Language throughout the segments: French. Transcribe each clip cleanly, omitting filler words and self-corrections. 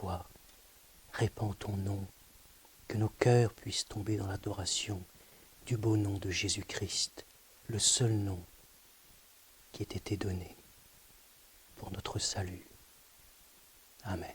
toi, répands ton nom, que nos cœurs puissent tomber dans l'adoration du beau nom de Jésus-Christ, le seul nom qui ait été donné pour notre salut. Amen.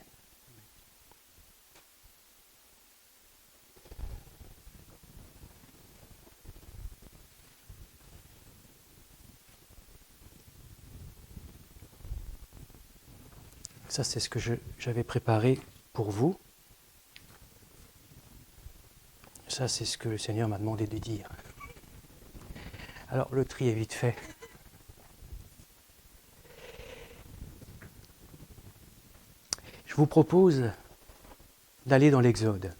Ça, c'est ce que j'avais préparé pour vous. Ça, c'est ce que le Seigneur m'a demandé de dire. Alors, le tri est vite fait. Je vous propose d'aller dans l'Exode,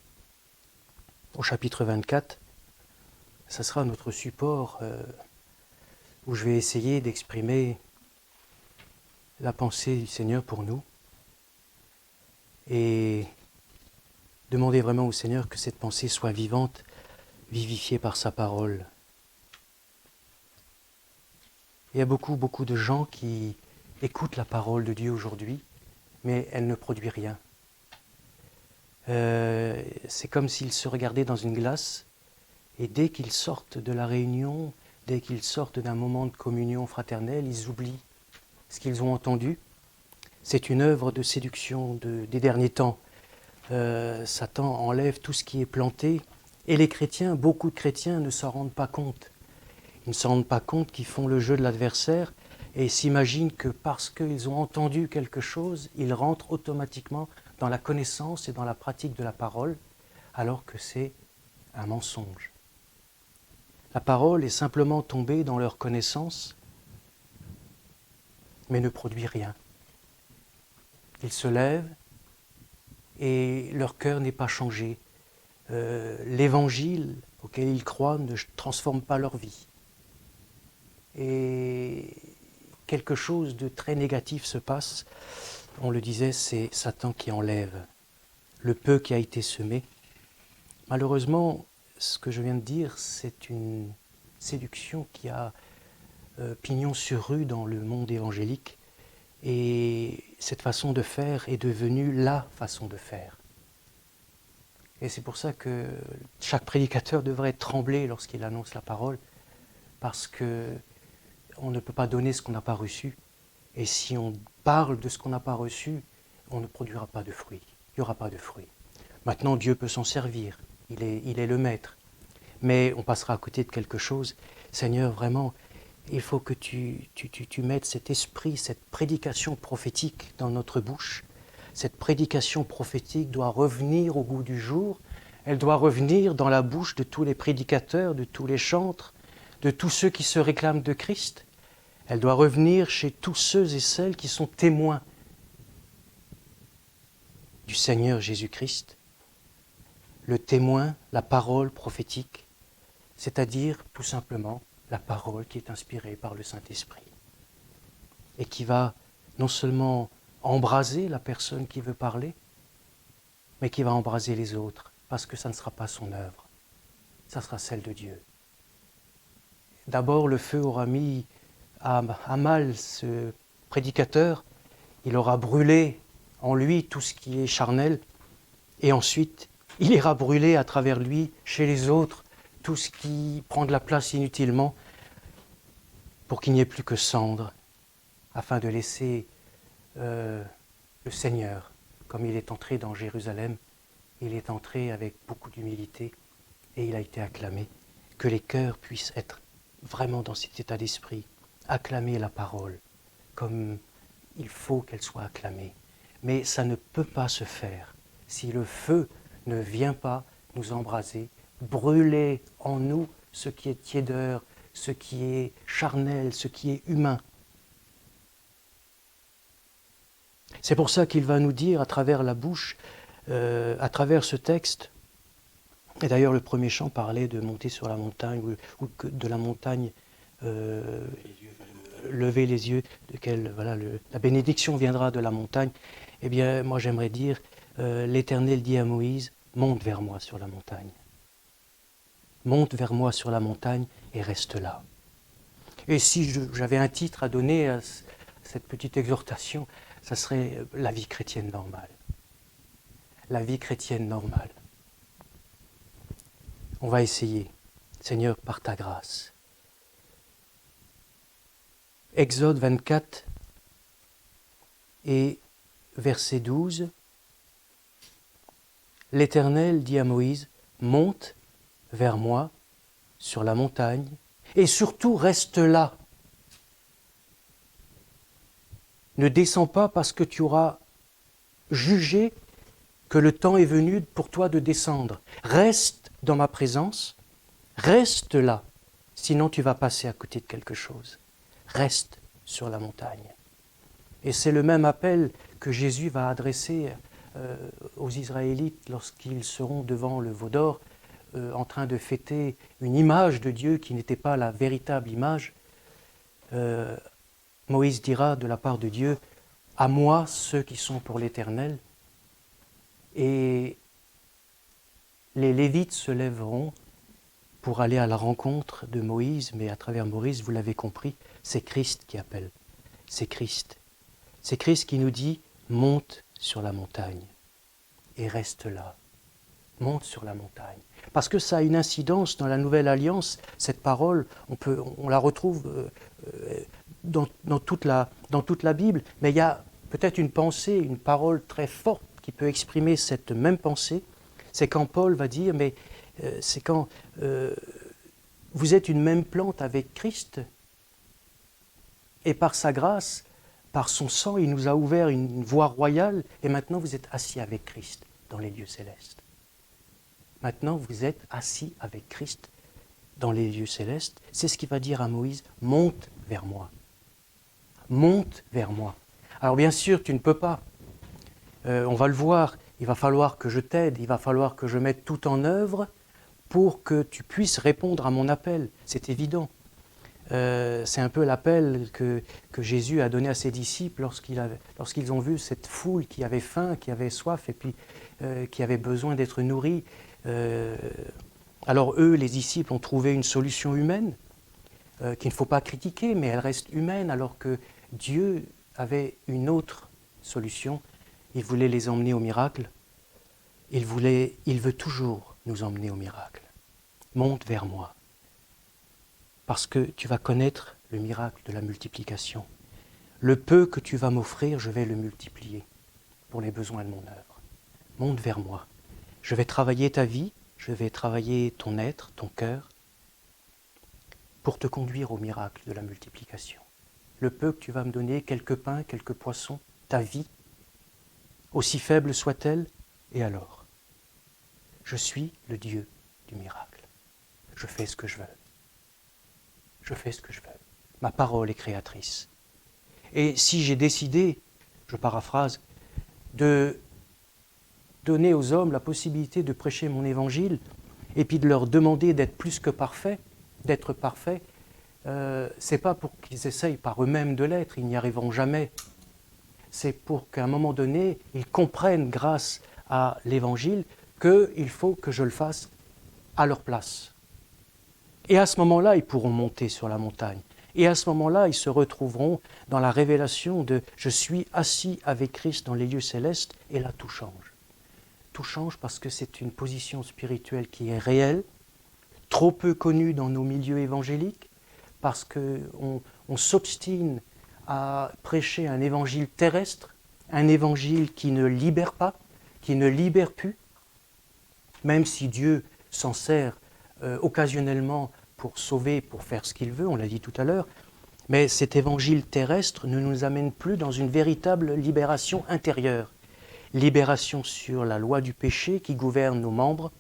au chapitre 24. Ça sera notre support où je vais essayer d'exprimer la pensée du Seigneur pour nous et demander vraiment au Seigneur que cette pensée soit vivante, vivifiée par sa parole. Il y a beaucoup de gens qui écoutent la parole de Dieu aujourd'hui, mais elle ne produit rien. C'est comme s'ils se regardaient dans une glace et dès qu'ils sortent de la réunion, dès qu'ils sortent d'un moment de communion fraternelle, ils oublient ce qu'ils ont entendu. C'est une œuvre de séduction des derniers temps. Satan enlève tout ce qui est planté et les chrétiens, beaucoup de chrétiens ne s'en rendent pas compte. Ils ne s'en rendent pas compte qu'ils font le jeu de l'adversaire et s'imaginent que parce qu'ils ont entendu quelque chose, ils rentrent automatiquement dans la connaissance et dans la pratique de la parole, alors que c'est un mensonge. La parole est simplement tombée dans leur connaissance, mais ne produit rien. Ils se lèvent et leur cœur n'est pas changé. L'évangile auquel ils croient ne transforme pas leur vie. Et quelque chose de très négatif se passe. On le disait, c'est Satan qui enlève le peu qui a été semé. Malheureusement, ce que je viens de dire, c'est une séduction qui a pignon sur rue dans le monde évangélique. Et cette façon de faire est devenue la façon de faire. Et c'est pour ça que chaque prédicateur devrait trembler lorsqu'il annonce la parole, parce qu'on ne peut pas donner ce qu'on n'a pas reçu. Et si on parle de ce qu'on n'a pas reçu, on ne produira pas de fruits. Il n'y aura pas de fruits. Maintenant, Dieu peut s'en servir. Il est le maître. Mais on passera à côté de quelque chose. Seigneur, vraiment, il faut que tu mettes cet esprit, cette prédication prophétique dans notre bouche. Cette prédication prophétique doit revenir au goût du jour. Elle doit revenir dans la bouche de tous les prédicateurs, de tous les chantres, de tous ceux qui se réclament de Christ. Elle doit revenir chez tous ceux et celles qui sont témoins du Seigneur Jésus-Christ. Le témoin, la parole prophétique, c'est-à-dire tout simplement la parole qui est inspirée par le Saint-Esprit et qui va non seulement embraser la personne qui veut parler, mais qui va embraser les autres, parce que ça ne sera pas son œuvre, ça sera celle de Dieu. D'abord, le feu aura mis à mal ce prédicateur, il aura brûlé en lui tout ce qui est charnel, et ensuite, il ira brûler à travers lui, chez les autres, tout ce qui prend de la place inutilement, pour qu'il n'y ait plus que cendre, afin de laisser le Seigneur, comme il est entré dans Jérusalem, il est entré avec beaucoup d'humilité et il a été acclamé. Que les cœurs puissent être vraiment dans cet état d'esprit, acclamer la parole comme il faut qu'elle soit acclamée. Mais ça ne peut pas se faire si le feu ne vient pas nous embraser, brûler en nous ce qui est tiédeur, ce qui est charnel, ce qui est humain. C'est pour ça qu'il va nous dire à travers la bouche, à travers ce texte, et d'ailleurs le premier chant parlait de monter sur la montagne, ou de la montagne, lever les yeux, la bénédiction viendra de la montagne. Eh bien, moi j'aimerais dire, l'Éternel dit à Moïse, monte vers moi sur la montagne. Monte vers moi sur la montagne et reste là. Et si j'avais un titre à donner à cette petite exhortation, ça serait la vie chrétienne normale. la vie chrétienne normale. On va essayer, Seigneur, par ta grâce. Exode 24 et verset 12. L'Éternel dit à Moïse, « Monte vers moi sur la montagne et surtout reste là. Ne descends pas parce que tu auras jugé que le temps est venu pour toi de descendre. Reste dans ma présence, reste là, sinon tu vas passer à côté de quelque chose. Reste sur la montagne. » Et c'est le même appel que Jésus va adresser aux Israélites lorsqu'ils seront devant le veau d'or, en train de fêter une image de Dieu qui n'était pas la véritable image. Moïse dira de la part de Dieu, « À moi ceux qui sont pour l'Éternel ». Et les Lévites se lèveront pour aller à la rencontre de Moïse, mais à travers Moïse, vous l'avez compris, c'est Christ qui appelle. C'est Christ. C'est Christ qui nous dit « Monte sur la montagne et reste là. Monte sur la montagne. » Parce que ça a une incidence dans la Nouvelle Alliance, cette parole, on la retrouve dans toute la Bible, mais il y a peut-être une pensée, une parole très forte qui peut exprimer cette même pensée, c'est quand Paul va dire, mais c'est quand vous êtes une même plante avec Christ, et par sa grâce, par son sang, il nous a ouvert une voie royale, et maintenant vous êtes assis avec Christ dans les lieux célestes. Maintenant vous êtes assis avec Christ dans les lieux célestes. C'est ce qu'il va dire à Moïse, monte vers moi. Monte vers moi. Alors bien sûr, tu ne peux pas. On va le voir, il va falloir que je t'aide, il va falloir que je mette tout en œuvre pour que tu puisses répondre à mon appel. C'est évident. C'est un peu l'appel que Jésus a donné à ses disciples lorsqu'ils ont vu cette foule qui avait faim, qui avait soif et puis qui avait besoin d'être nourrie. Alors eux, les disciples, ont trouvé une solution humaine qu'il ne faut pas critiquer, mais elle reste humaine, alors que Dieu avait une autre solution. Il voulait les emmener au miracle. Il veut toujours nous emmener au miracle. Monte vers moi, parce que tu vas connaître le miracle de la multiplication. Le peu que tu vas m'offrir, je vais le multiplier pour les besoins de mon œuvre. Monte vers moi. Je vais travailler ta vie, je vais travailler ton être, ton cœur, pour te conduire au miracle de la multiplication. Le peu que tu vas me donner, quelques pains, quelques poissons, ta vie, aussi faible soit-elle, et alors? Je suis le Dieu du miracle. Je fais ce que je veux. Je fais ce que je veux. Ma parole est créatrice. Et si j'ai décidé, je paraphrase, de donner aux hommes la possibilité de prêcher mon évangile et puis de leur demander d'être plus que parfaits, d'être parfaits, c'est pas pour qu'ils essayent par eux-mêmes de l'être, ils n'y arriveront jamais. C'est pour qu'à un moment donné, ils comprennent grâce à l'évangile qu'il faut que je le fasse à leur place. Et à ce moment-là, ils pourront monter sur la montagne. Et à ce moment-là, ils se retrouveront dans la révélation de « je suis assis avec Christ dans les lieux célestes » et là, tout change. Tout change parce que c'est une position spirituelle qui est réelle, trop peu connue dans nos milieux évangéliques, parce qu'on s'obstine à prêcher un évangile terrestre, un évangile qui ne libère pas, qui ne libère plus, même si Dieu s'en sert occasionnellement pour sauver, pour faire ce qu'il veut, on l'a dit tout à l'heure, mais cet évangile terrestre ne nous amène plus dans une véritable libération intérieure. Libération sur la loi du péché qui gouverne nos membres,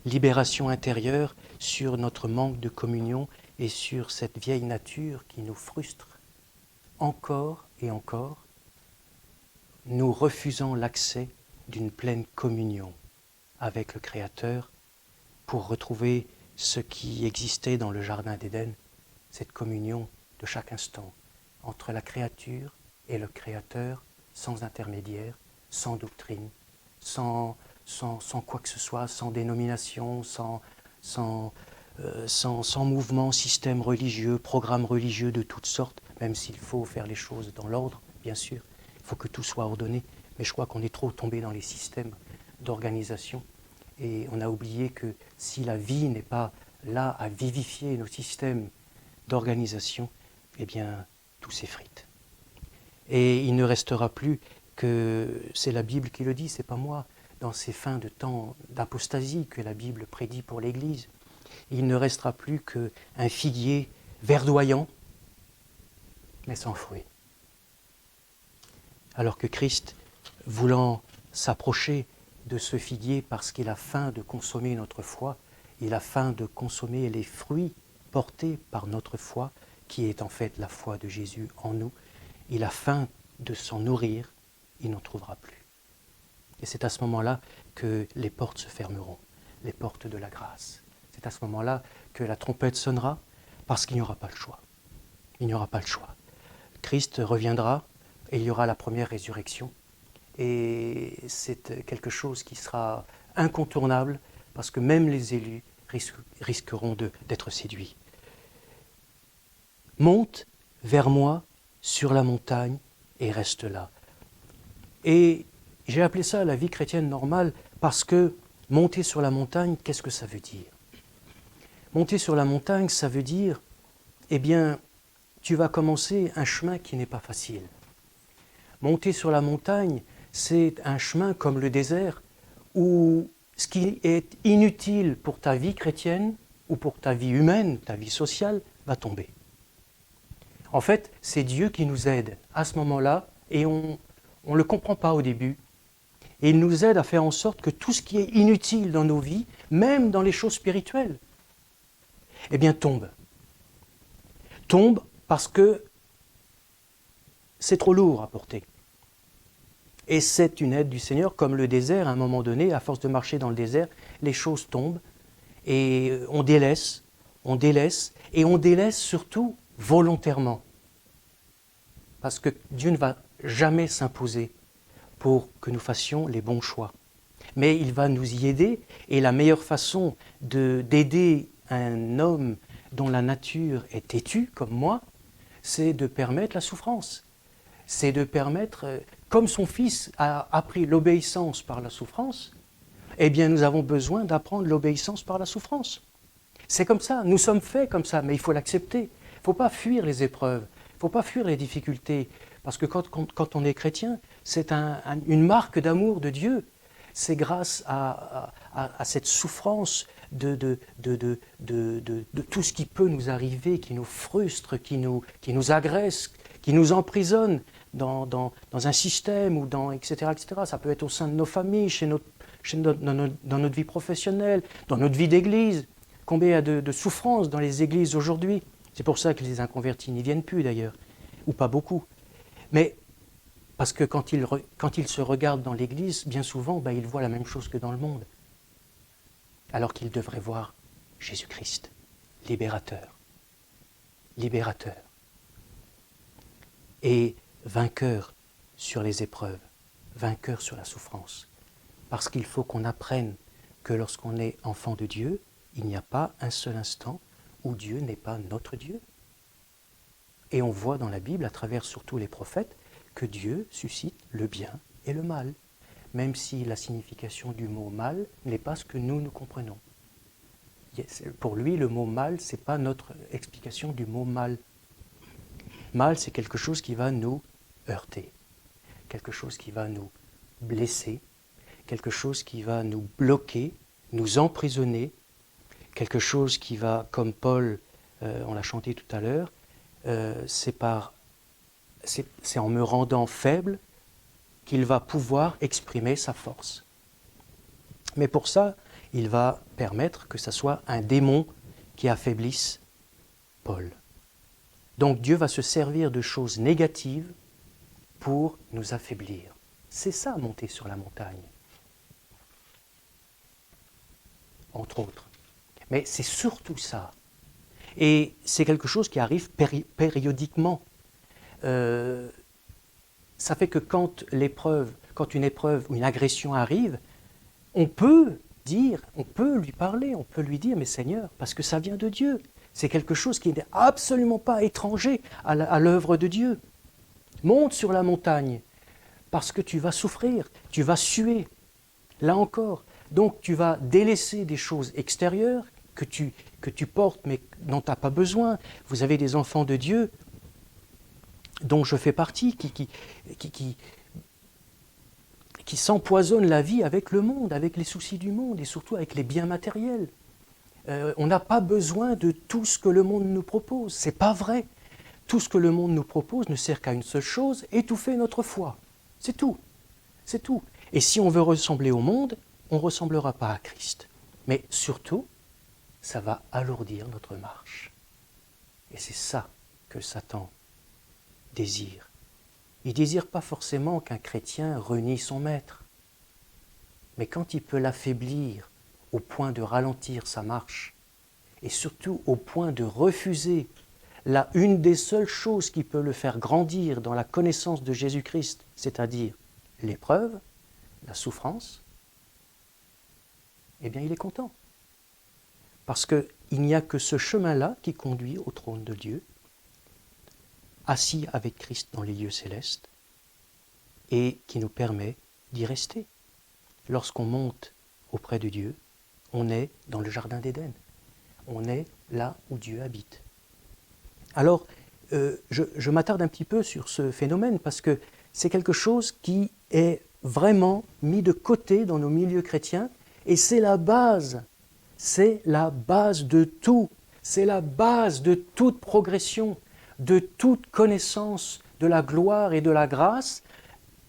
libération intérieure sur notre manque de communion et sur cette vieille nature qui nous frustre encore et encore, nous refusant l'accès d'une pleine communion avec le Créateur pour retrouver ce qui existait dans le Jardin d'Éden, cette communion de chaque instant entre la créature et le Créateur, sans intermédiaire, sans doctrine, sans quoi que ce soit, sans dénomination, sans mouvement, système religieux, programme religieux de toutes sortes, même s'il faut faire les choses dans l'ordre, bien sûr, il faut que tout soit ordonné, Mais je crois qu'on est trop tombé dans les systèmes d'organisation et on a oublié que si la vie n'est pas là à vivifier nos systèmes d'organisation, eh bien tout s'effrite. Et il ne restera plus que, c'est la Bible qui le dit, c'est pas moi, dans ces fins de temps d'apostasie que la Bible prédit pour l'Église, il ne restera plus qu'un figuier verdoyant, mais sans fruit. Alors que Christ, voulant s'approcher de ce figuier parce qu'il a faim de consommer notre foi, il a faim de consommer les fruits portés par notre foi, qui est en fait la foi de Jésus en nous, il a faim de s'en nourrir, il n'en trouvera plus. Et c'est à ce moment-là que les portes se fermeront, les portes de la grâce. C'est à ce moment-là que la trompette sonnera, parce qu'il n'y aura pas le choix. Il n'y aura pas le choix. Christ reviendra et il y aura la première résurrection. Et c'est quelque chose qui sera incontournable, parce que même les élus risqueront d'être séduits. Monte vers moi sur la montagne et reste là. Et j'ai appelé ça la vie chrétienne normale parce que monter sur la montagne, qu'est-ce que ça veut dire? Monter sur la montagne, ça veut dire, eh bien, tu vas commencer un chemin qui n'est pas facile. Monter sur la montagne, c'est un chemin comme le désert où ce qui est inutile pour ta vie chrétienne ou pour ta vie humaine, ta vie sociale, va tomber. En fait, c'est Dieu qui nous aide à ce moment-là et on ne le comprend pas au début. Et il nous aide à faire en sorte que tout ce qui est inutile dans nos vies, même dans les choses spirituelles, eh bien tombe. Tombe parce que c'est trop lourd à porter. Et c'est une aide du Seigneur, comme le désert, à un moment donné, à force de marcher dans le désert, les choses tombent et on délaisse, et on délaisse surtout volontairement. Parce que Dieu ne va jamais s'imposer pour que nous fassions les bons choix. Mais il va nous y aider, et la meilleure façon d'aider un homme dont la nature est têtue, comme moi, c'est de permettre la souffrance. C'est de permettre, comme son fils a appris l'obéissance par la souffrance, eh bien nous avons besoin d'apprendre l'obéissance par la souffrance. C'est comme ça, nous sommes faits comme ça, mais il faut l'accepter. Il ne faut pas fuir les épreuves, il ne faut pas fuir les difficultés, parce que quand on est chrétien, c'est une marque d'amour de Dieu. C'est grâce à cette souffrance de tout ce qui peut nous arriver, qui nous frustre, qui nous agresse, qui nous emprisonne dans un système, ou etc., etc. Ça peut être au sein de nos familles, dans notre vie professionnelle, dans notre vie d'église. Combien il y a de souffrances dans les églises aujourd'hui. C'est pour ça que les inconvertis n'y viennent plus d'ailleurs, ou pas beaucoup. Mais parce que quand ils se regardent dans l'église, bien souvent, ils voient la même chose que dans le monde. Alors qu'ils devraient voir Jésus-Christ, libérateur. Libérateur. Et vainqueur sur les épreuves, vainqueur sur la souffrance. Parce qu'il faut qu'on apprenne que lorsqu'on est enfant de Dieu, il n'y a pas un seul instant où Dieu n'est pas notre Dieu. Et on voit dans la Bible, à travers surtout les prophètes, que Dieu suscite le bien et le mal, même si la signification du mot mal n'est pas ce que nous comprenons. Pour lui, le mot mal, ce n'est pas notre explication du mot mal. Mal, c'est quelque chose qui va nous heurter, quelque chose qui va nous blesser, quelque chose qui va nous bloquer, nous emprisonner, quelque chose qui va, comme Paul, on l'a chanté tout à l'heure, c'est en me rendant faible qu'il va pouvoir exprimer sa force. Mais pour ça, il va permettre que ce soit un démon qui affaiblisse Paul. Donc Dieu va se servir de choses négatives pour nous affaiblir. C'est ça, monter sur la montagne. Entre autres. Mais c'est surtout ça. Et c'est quelque chose qui arrive périodiquement. Ça fait que quand une épreuve ou une agression arrive, on peut lui parler, on peut lui dire, mais Seigneur, parce que ça vient de Dieu. C'est quelque chose qui n'est absolument pas étranger à l'œuvre de Dieu. Monte sur la montagne. parce que tu vas souffrir, tu vas suer. Là encore, donc tu vas délaisser des choses extérieures que tu portes mais dont tu n'as pas besoin. Vous avez des enfants de Dieu dont je fais partie, qui s'empoisonnent la vie avec le monde, avec les soucis du monde et surtout avec les biens matériels. On n'a pas besoin de tout ce que le monde nous propose. C'est pas vrai. Tout ce que le monde nous propose ne sert qu'à une seule chose, étouffer notre foi. C'est tout. C'est tout. Et si on veut ressembler au monde, on ne ressemblera pas à Christ. Mais surtout, ça va alourdir notre marche. Et c'est ça que Satan désire. Il ne désire pas forcément qu'un chrétien renie son maître. Mais quand il peut l'affaiblir au point de ralentir sa marche, et surtout au point de refuser une des seules choses qui peut le faire grandir dans la connaissance de Jésus-Christ, c'est-à-dire l'épreuve, la souffrance, eh bien il est content. Parce qu'il n'y a que ce chemin-là qui conduit au trône de Dieu, assis avec Christ dans les lieux célestes, et qui nous permet d'y rester. Lorsqu'on monte auprès de Dieu, on est dans le jardin d'Éden. On est là où Dieu habite. Alors, je m'attarde un petit peu sur ce phénomène parce que c'est quelque chose qui est vraiment mis de côté dans nos milieux chrétiens et c'est la base de tout, c'est la base de toute progression, de toute connaissance de la gloire et de la grâce.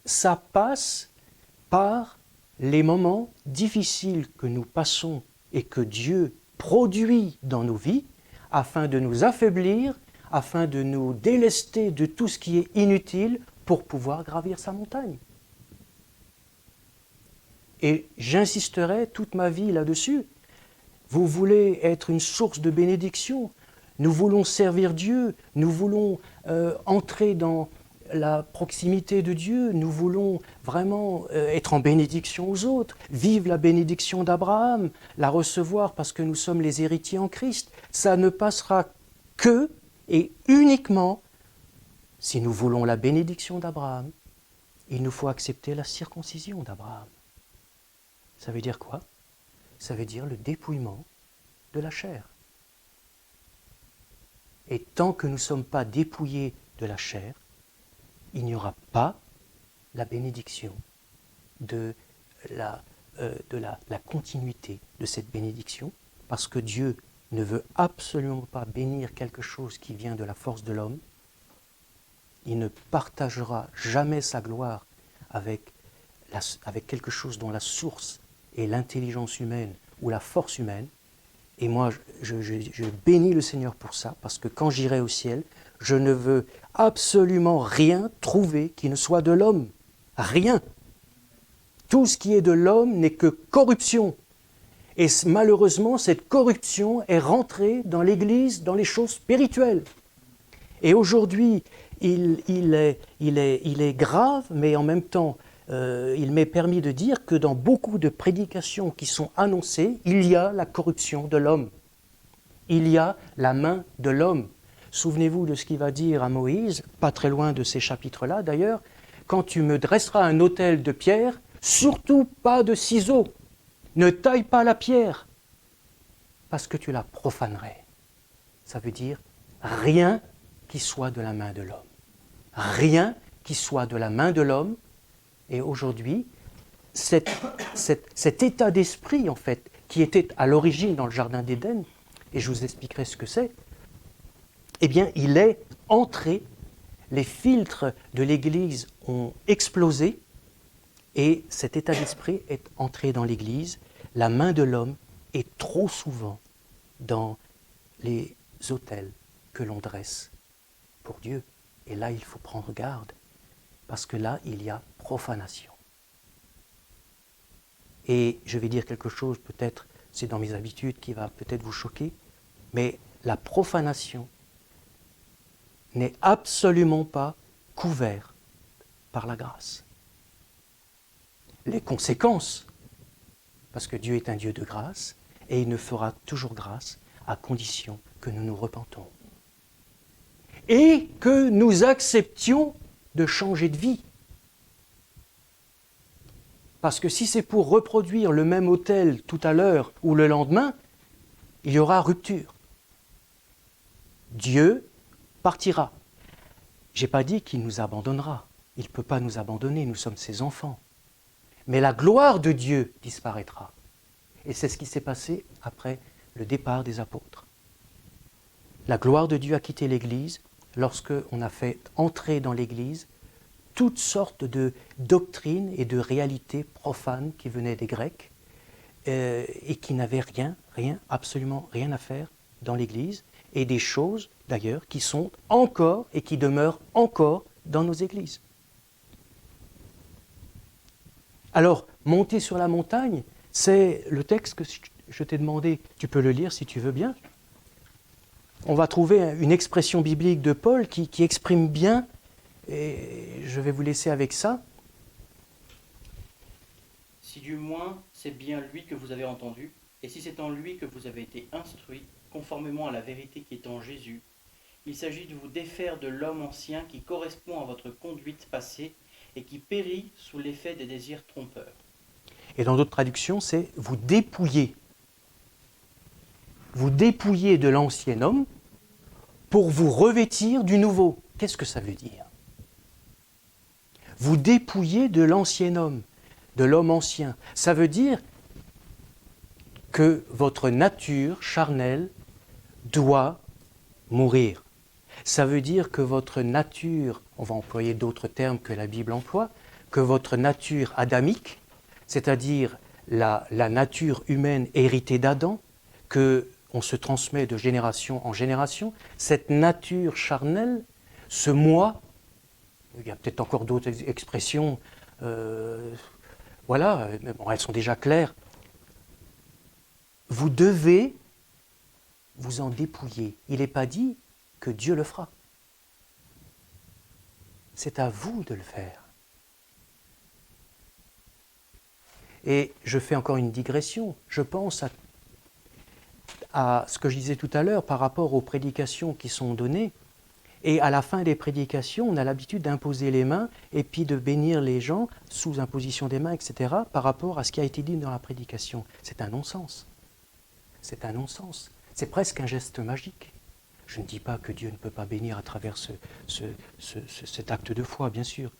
Ça passe par les moments difficiles que nous passons et que Dieu produit dans nos vies afin de nous affaiblir, afin de nous délester de tout ce qui est inutile pour pouvoir gravir sa montagne. Et j'insisterai toute ma vie là-dessus. Vous voulez être une source de bénédiction. Nous voulons servir Dieu. Nous voulons entrer dans la proximité de Dieu. Nous voulons vraiment être en bénédiction aux autres. Vivre la bénédiction d'Abraham, la recevoir parce que nous sommes les héritiers en Christ. Ça ne passera que et uniquement si nous voulons la bénédiction d'Abraham. Il nous faut accepter la circoncision d'Abraham. Ça veut dire quoi? Ça veut dire le dépouillement de la chair. Et tant que nous ne sommes pas dépouillés de la chair, il n'y aura pas la bénédiction de la continuité de cette bénédiction, parce que Dieu ne veut absolument pas bénir quelque chose qui vient de la force de l'homme. Il ne partagera jamais sa gloire avec quelque chose dont la source est l'intelligence humaine ou la force humaine. Et moi, je bénis le Seigneur pour ça, parce que quand j'irai au ciel, je ne veux absolument rien trouver qui ne soit de l'homme. Rien. Tout ce qui est de l'homme n'est que corruption. Et malheureusement, cette corruption est rentrée dans l'Église, dans les choses spirituelles. Et aujourd'hui, il est grave, mais en même temps, il m'est permis de dire que dans beaucoup de prédications qui sont annoncées, il y a la corruption de l'homme. Il y a la main de l'homme. Souvenez-vous de ce qu'il va dire à Moïse, pas très loin de ces chapitres-là d'ailleurs, quand tu me dresseras un autel de pierre, surtout pas de ciseaux, ne taille pas la pierre, parce que tu la profanerais. Ça veut dire rien qui soit de la main de l'homme. Rien qui soit de la main de l'homme. Et aujourd'hui, cet état d'esprit, en fait, qui était à l'origine dans le jardin d'Éden, et je vous expliquerai ce que c'est, eh bien, il est entré, les filtres de l'Église ont explosé, et cet état d'esprit est entré dans l'Église. La main de l'homme est trop souvent dans les autels que l'on dresse pour Dieu. Et là, il faut prendre garde, parce que là, il y a profanation. Et je vais dire quelque chose, peut-être, c'est dans mes habitudes qui va peut-être vous choquer, mais la profanation n'est absolument pas couverte par la grâce. Les conséquences, parce que Dieu est un Dieu de grâce, et il nous fera toujours grâce à condition que nous nous repentons. Et que nous acceptions de changer de vie. Parce que si c'est pour reproduire le même autel tout à l'heure ou le lendemain, il y aura rupture. Dieu partira. Je n'ai pas dit qu'il nous abandonnera. Il ne peut pas nous abandonner, nous sommes ses enfants. Mais la gloire de Dieu disparaîtra. Et c'est ce qui s'est passé après le départ des apôtres. La gloire de Dieu a quitté l'Église lorsqu'on a fait entrer dans l'Église toutes sortes de doctrines et de réalités profanes qui venaient des Grecs et qui n'avaient absolument rien à faire dans l'Église, et des choses d'ailleurs qui sont encore et qui demeurent encore dans nos églises. Alors, monter sur la montagne, c'est le texte que je t'ai demandé, tu peux le lire si tu veux bien. On va trouver une expression biblique de Paul qui exprime bien, et je vais vous laisser avec ça. Si du moins c'est bien lui que vous avez entendu, et si c'est en lui que vous avez été instruits, conformément à la vérité qui est en Jésus, il s'agit de vous défaire de l'homme ancien qui correspond à votre conduite passée et qui périt sous l'effet des désirs trompeurs. Et dans d'autres traductions, c'est vous dépouiller. Vous dépouiller de l'ancien homme pour vous revêtir du nouveau. Qu'est-ce que ça veut dire? Vous dépouiller de l'ancien homme, de l'homme ancien. Ça veut dire que votre nature charnelle doit mourir. Ça veut dire que votre nature, on va employer d'autres termes que la Bible emploie, que votre nature adamique, c'est-à-dire la nature humaine héritée d'Adam, qu'on se transmet de génération en génération, cette nature charnelle, ce moi, il y a peut-être encore d'autres expressions, voilà, mais bon, elles sont déjà claires. Vous devez vous en dépouiller. Il n'est pas dit que Dieu le fera. C'est à vous de le faire. Et je fais encore une digression. Je pense à ce que je disais tout à l'heure par rapport aux prédications qui sont données. Et à la fin des prédications, on a l'habitude d'imposer les mains et puis de bénir les gens sous imposition des mains, etc., par rapport à ce qui a été dit dans la prédication. C'est un non-sens. C'est un non-sens. C'est presque un geste magique. Je ne dis pas que Dieu ne peut pas bénir à travers cet acte de foi, bien sûr.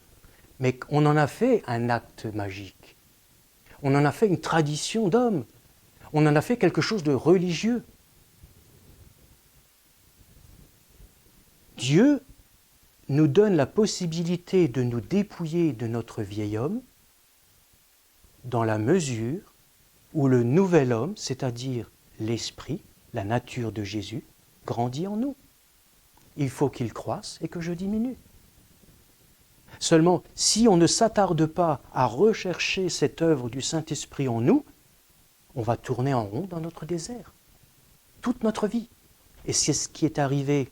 Mais on en a fait un acte magique. On en a fait une tradition d'homme. On en a fait quelque chose de religieux. Dieu nous donne la possibilité de nous dépouiller de notre vieil homme dans la mesure où le nouvel homme, c'est-à-dire l'esprit, la nature de Jésus, grandit en nous. Il faut qu'il croisse et que je diminue. Seulement, si on ne s'attarde pas à rechercher cette œuvre du Saint-Esprit en nous, on va tourner en rond dans notre désert, toute notre vie. Et c'est ce qui est arrivé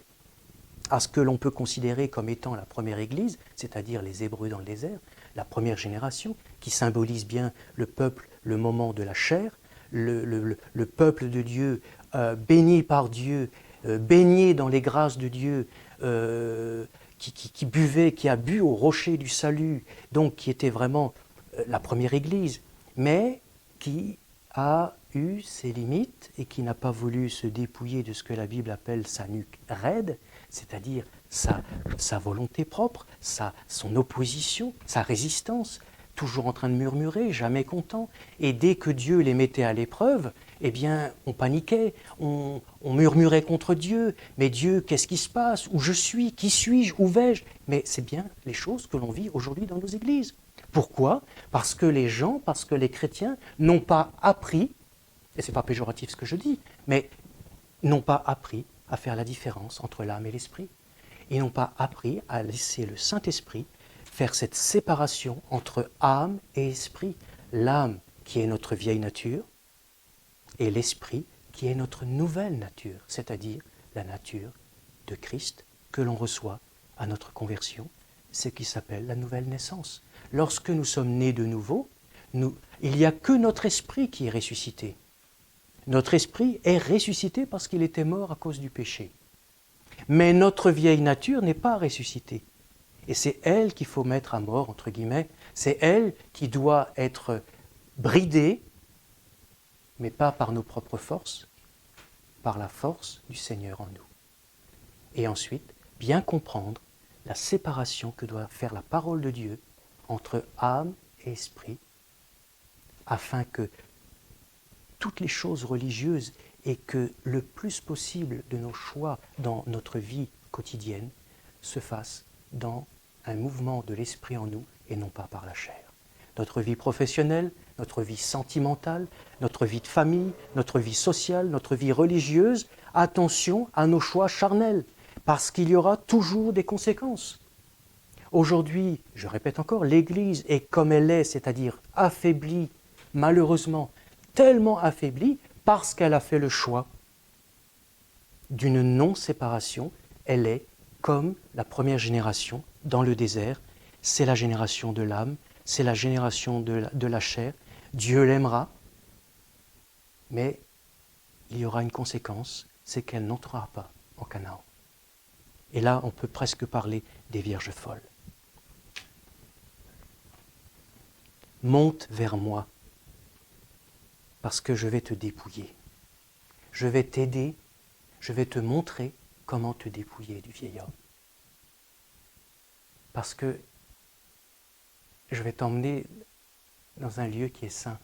à ce que l'on peut considérer comme étant la première Église, c'est-à-dire les Hébreux dans le désert, la première génération, qui symbolise bien le peuple, le moment de la chair, le peuple de Dieu, béni par Dieu, baigné dans les grâces de Dieu, qui buvait, qui a bu au rocher du salut, donc qui était vraiment la première Église, mais qui a eu ses limites et qui n'a pas voulu se dépouiller de ce que la Bible appelle sa nuque raide, c'est-à-dire sa volonté propre, son opposition, sa résistance, toujours en train de murmurer, jamais content. Et dès que Dieu les mettait à l'épreuve, eh bien, on paniquait, on murmurait contre Dieu. Mais Dieu, qu'est-ce qui se passe? Où je suis? Qui suis-je? Où vais-je? Mais c'est bien les choses que l'on vit aujourd'hui dans nos églises. Pourquoi? Parce que les chrétiens n'ont pas appris, et ce n'est pas péjoratif ce que je dis, mais n'ont pas appris à faire la différence entre l'âme et l'esprit. Ils n'ont pas appris à laisser le Saint-Esprit faire cette séparation entre âme et esprit. L'âme qui est notre vieille nature et l'esprit qui est notre nouvelle nature, c'est-à-dire la nature de Christ que l'on reçoit à notre conversion, ce qui s'appelle la nouvelle naissance. Lorsque nous sommes nés de nouveau, il n'y a que notre esprit qui est ressuscité. Notre esprit est ressuscité parce qu'il était mort à cause du péché. Mais notre vieille nature n'est pas ressuscitée. Et c'est elle qu'il faut mettre à mort, entre guillemets. C'est elle qui doit être bridée, mais pas par nos propres forces, par la force du Seigneur en nous. Et ensuite, bien comprendre la séparation que doit faire la parole de Dieu entre âme et esprit, afin que toutes les choses religieuses et que le plus possible de nos choix dans notre vie quotidienne se fassent dans un mouvement de l'esprit en nous et non pas par la chair. Notre vie professionnelle, notre vie sentimentale, notre vie de famille, notre vie sociale, notre vie religieuse, attention à nos choix charnels, parce qu'il y aura toujours des conséquences. Aujourd'hui, je répète encore, l'Église est comme elle est, c'est-à-dire affaiblie, malheureusement, tellement affaiblie parce qu'elle a fait le choix d'une non-séparation. Elle est comme la première génération dans le désert. C'est la génération de l'âme, c'est la génération de la chair. Dieu l'aimera, mais il y aura une conséquence, c'est qu'elle n'entrera pas en Canaan. Et là, on peut presque parler des vierges folles. Monte vers moi, parce que je vais te dépouiller. Je vais t'aider, je vais te montrer comment te dépouiller du vieil homme. Parce que je vais t'emmener dans un lieu qui est saint.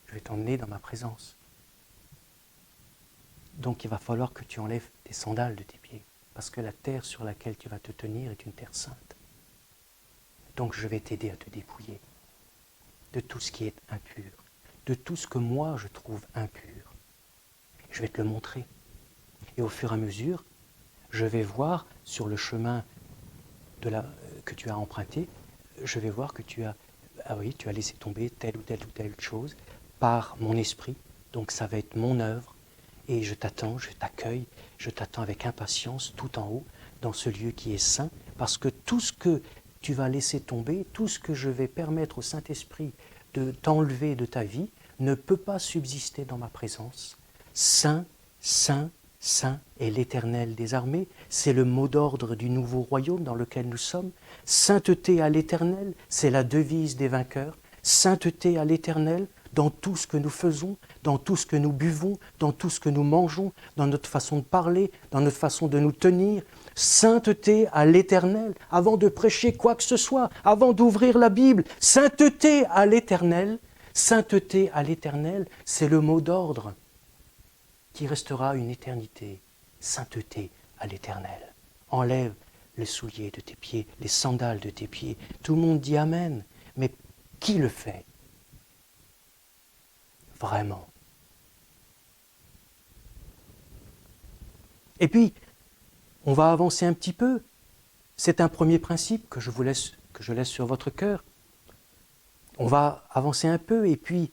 Je vais t'emmener dans ma présence. Donc il va falloir que tu enlèves tes sandales de tes pieds, parce que la terre sur laquelle tu vas te tenir est une terre sainte. Donc je vais t'aider à te dépouiller de tout ce qui est impur, de tout ce que moi je trouve impur. Je vais te le montrer. Et au fur et à mesure, je vais voir sur le chemin que tu as emprunté, je vais voir que tu as laissé tomber telle ou telle chose par mon esprit. Donc ça va être mon œuvre. Et je t'attends, je t'accueille, je t'attends avec impatience tout en haut, dans ce lieu qui est saint, parce que tout ce que tu vas laisser tomber, tout ce que je vais permettre au Saint-Esprit de t'enlever de ta vie, ne peut pas subsister dans ma présence. Saint, saint, saint est l'Éternel des armées, c'est le mot d'ordre du nouveau royaume dans lequel nous sommes. Sainteté à l'Éternel, c'est la devise des vainqueurs. Sainteté à l'Éternel, dans tout ce que nous faisons, dans tout ce que nous buvons, dans tout ce que nous mangeons, dans notre façon de parler, dans notre façon de nous tenir. Sainteté à l'Éternel, avant de prêcher quoi que ce soit, avant d'ouvrir la Bible. Sainteté à l'Éternel, c'est le mot d'ordre qui restera une éternité. Sainteté à l'Éternel. Enlève les souliers de tes pieds, les sandales de tes pieds. Tout le monde dit Amen, mais qui le fait ? Vraiment. Et puis, on va avancer un petit peu. C'est un premier principe que je laisse sur votre cœur. On va avancer un peu et puis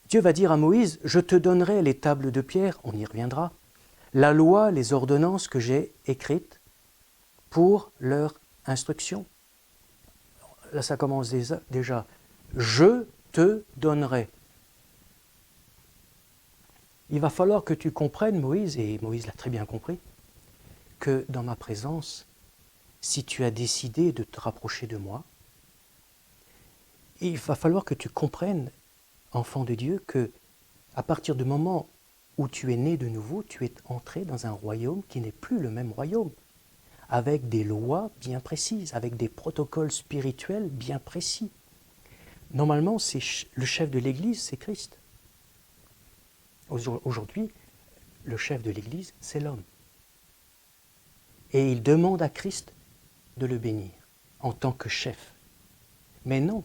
Dieu va dire à Moïse, je te donnerai les tables de pierre, on y reviendra, la loi, les ordonnances que j'ai écrites pour leur instruction. Là, ça commence déjà. Je te donnerai. Il va falloir que tu comprennes, Moïse, et Moïse l'a très bien compris, que dans ma présence, si tu as décidé de te rapprocher de moi, il va falloir que tu comprennes, enfant de Dieu, que à partir du moment où tu es né de nouveau, tu es entré dans un royaume qui n'est plus le même royaume, avec des lois bien précises, avec des protocoles spirituels bien précis. Normalement, le chef de l'Église, c'est Christ. Aujourd'hui, le chef de l'Église, c'est l'homme. Et il demande à Christ de le bénir en tant que chef. Mais non.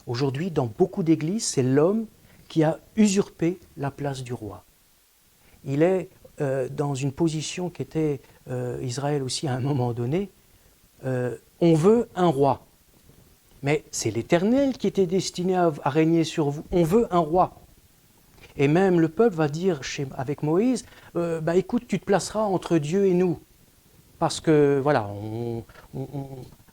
Aujourd'hui, dans beaucoup d'églises, c'est l'homme qui a usurpé la place du roi. Il est dans une position qui était Israël aussi à un moment donné. On veut un roi. Mais c'est l'Éternel qui était destiné à régner sur vous. On veut un roi. Et même le peuple va dire avec Moïse, écoute, tu te placeras entre Dieu et nous. Parce que, voilà,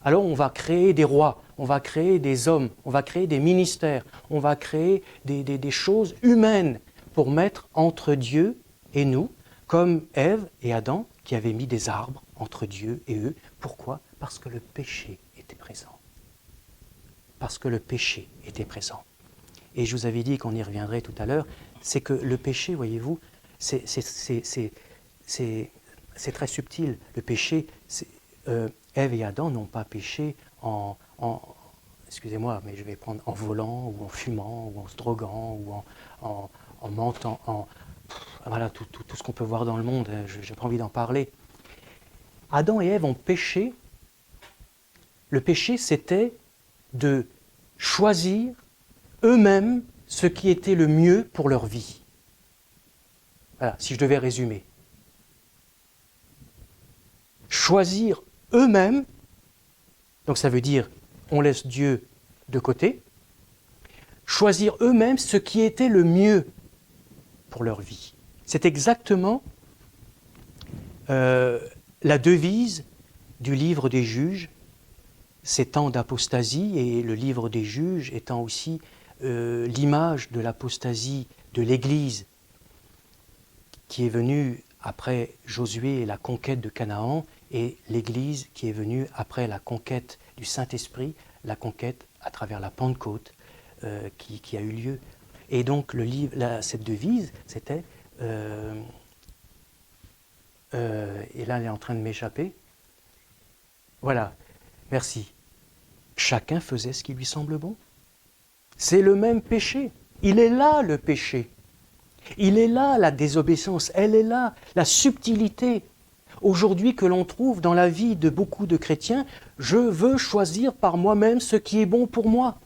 alors on va créer des rois, on va créer des hommes, on va créer des ministères, on va créer des choses humaines pour mettre entre Dieu et nous, comme Ève et Adam qui avaient mis des arbres entre Dieu et eux. Pourquoi ? Parce que le péché était présent. Parce que le péché était présent. Et je vous avais dit qu'on y reviendrait tout à l'heure, c'est que le péché, voyez-vous, c'est très subtil. Le péché, Ève et Adam n'ont pas péché excusez-moi, mais je vais prendre en volant, ou en fumant, ou en se droguant, ou en mentant, voilà, tout ce qu'on peut voir dans le monde, je n'ai pas envie d'en parler. Adam et Ève ont péché. Le péché, c'était de choisir eux-mêmes ce qui était le mieux pour leur vie. Voilà, si je devais résumer. Choisir eux-mêmes, donc ça veut dire on laisse Dieu de côté, choisir eux-mêmes ce qui était le mieux pour leur vie. C'est exactement la devise du livre des juges, ces temps d'apostasie, et le livre des juges étant aussi l'image de l'apostasie de l'Église qui est venue après Josué et la conquête de Canaan, et l'Église qui est venue après la conquête du Saint-Esprit, la conquête à travers la Pentecôte qui a eu lieu. Et donc cette devise, c'était, et là elle est en train de m'échapper, voilà, merci, chacun faisait ce qui lui semble bon. C'est le même péché, il est là le péché, il est là la désobéissance, elle est là la subtilité. Aujourd'hui que l'on trouve dans la vie de beaucoup de chrétiens, je veux choisir par moi-même ce qui est bon pour moi.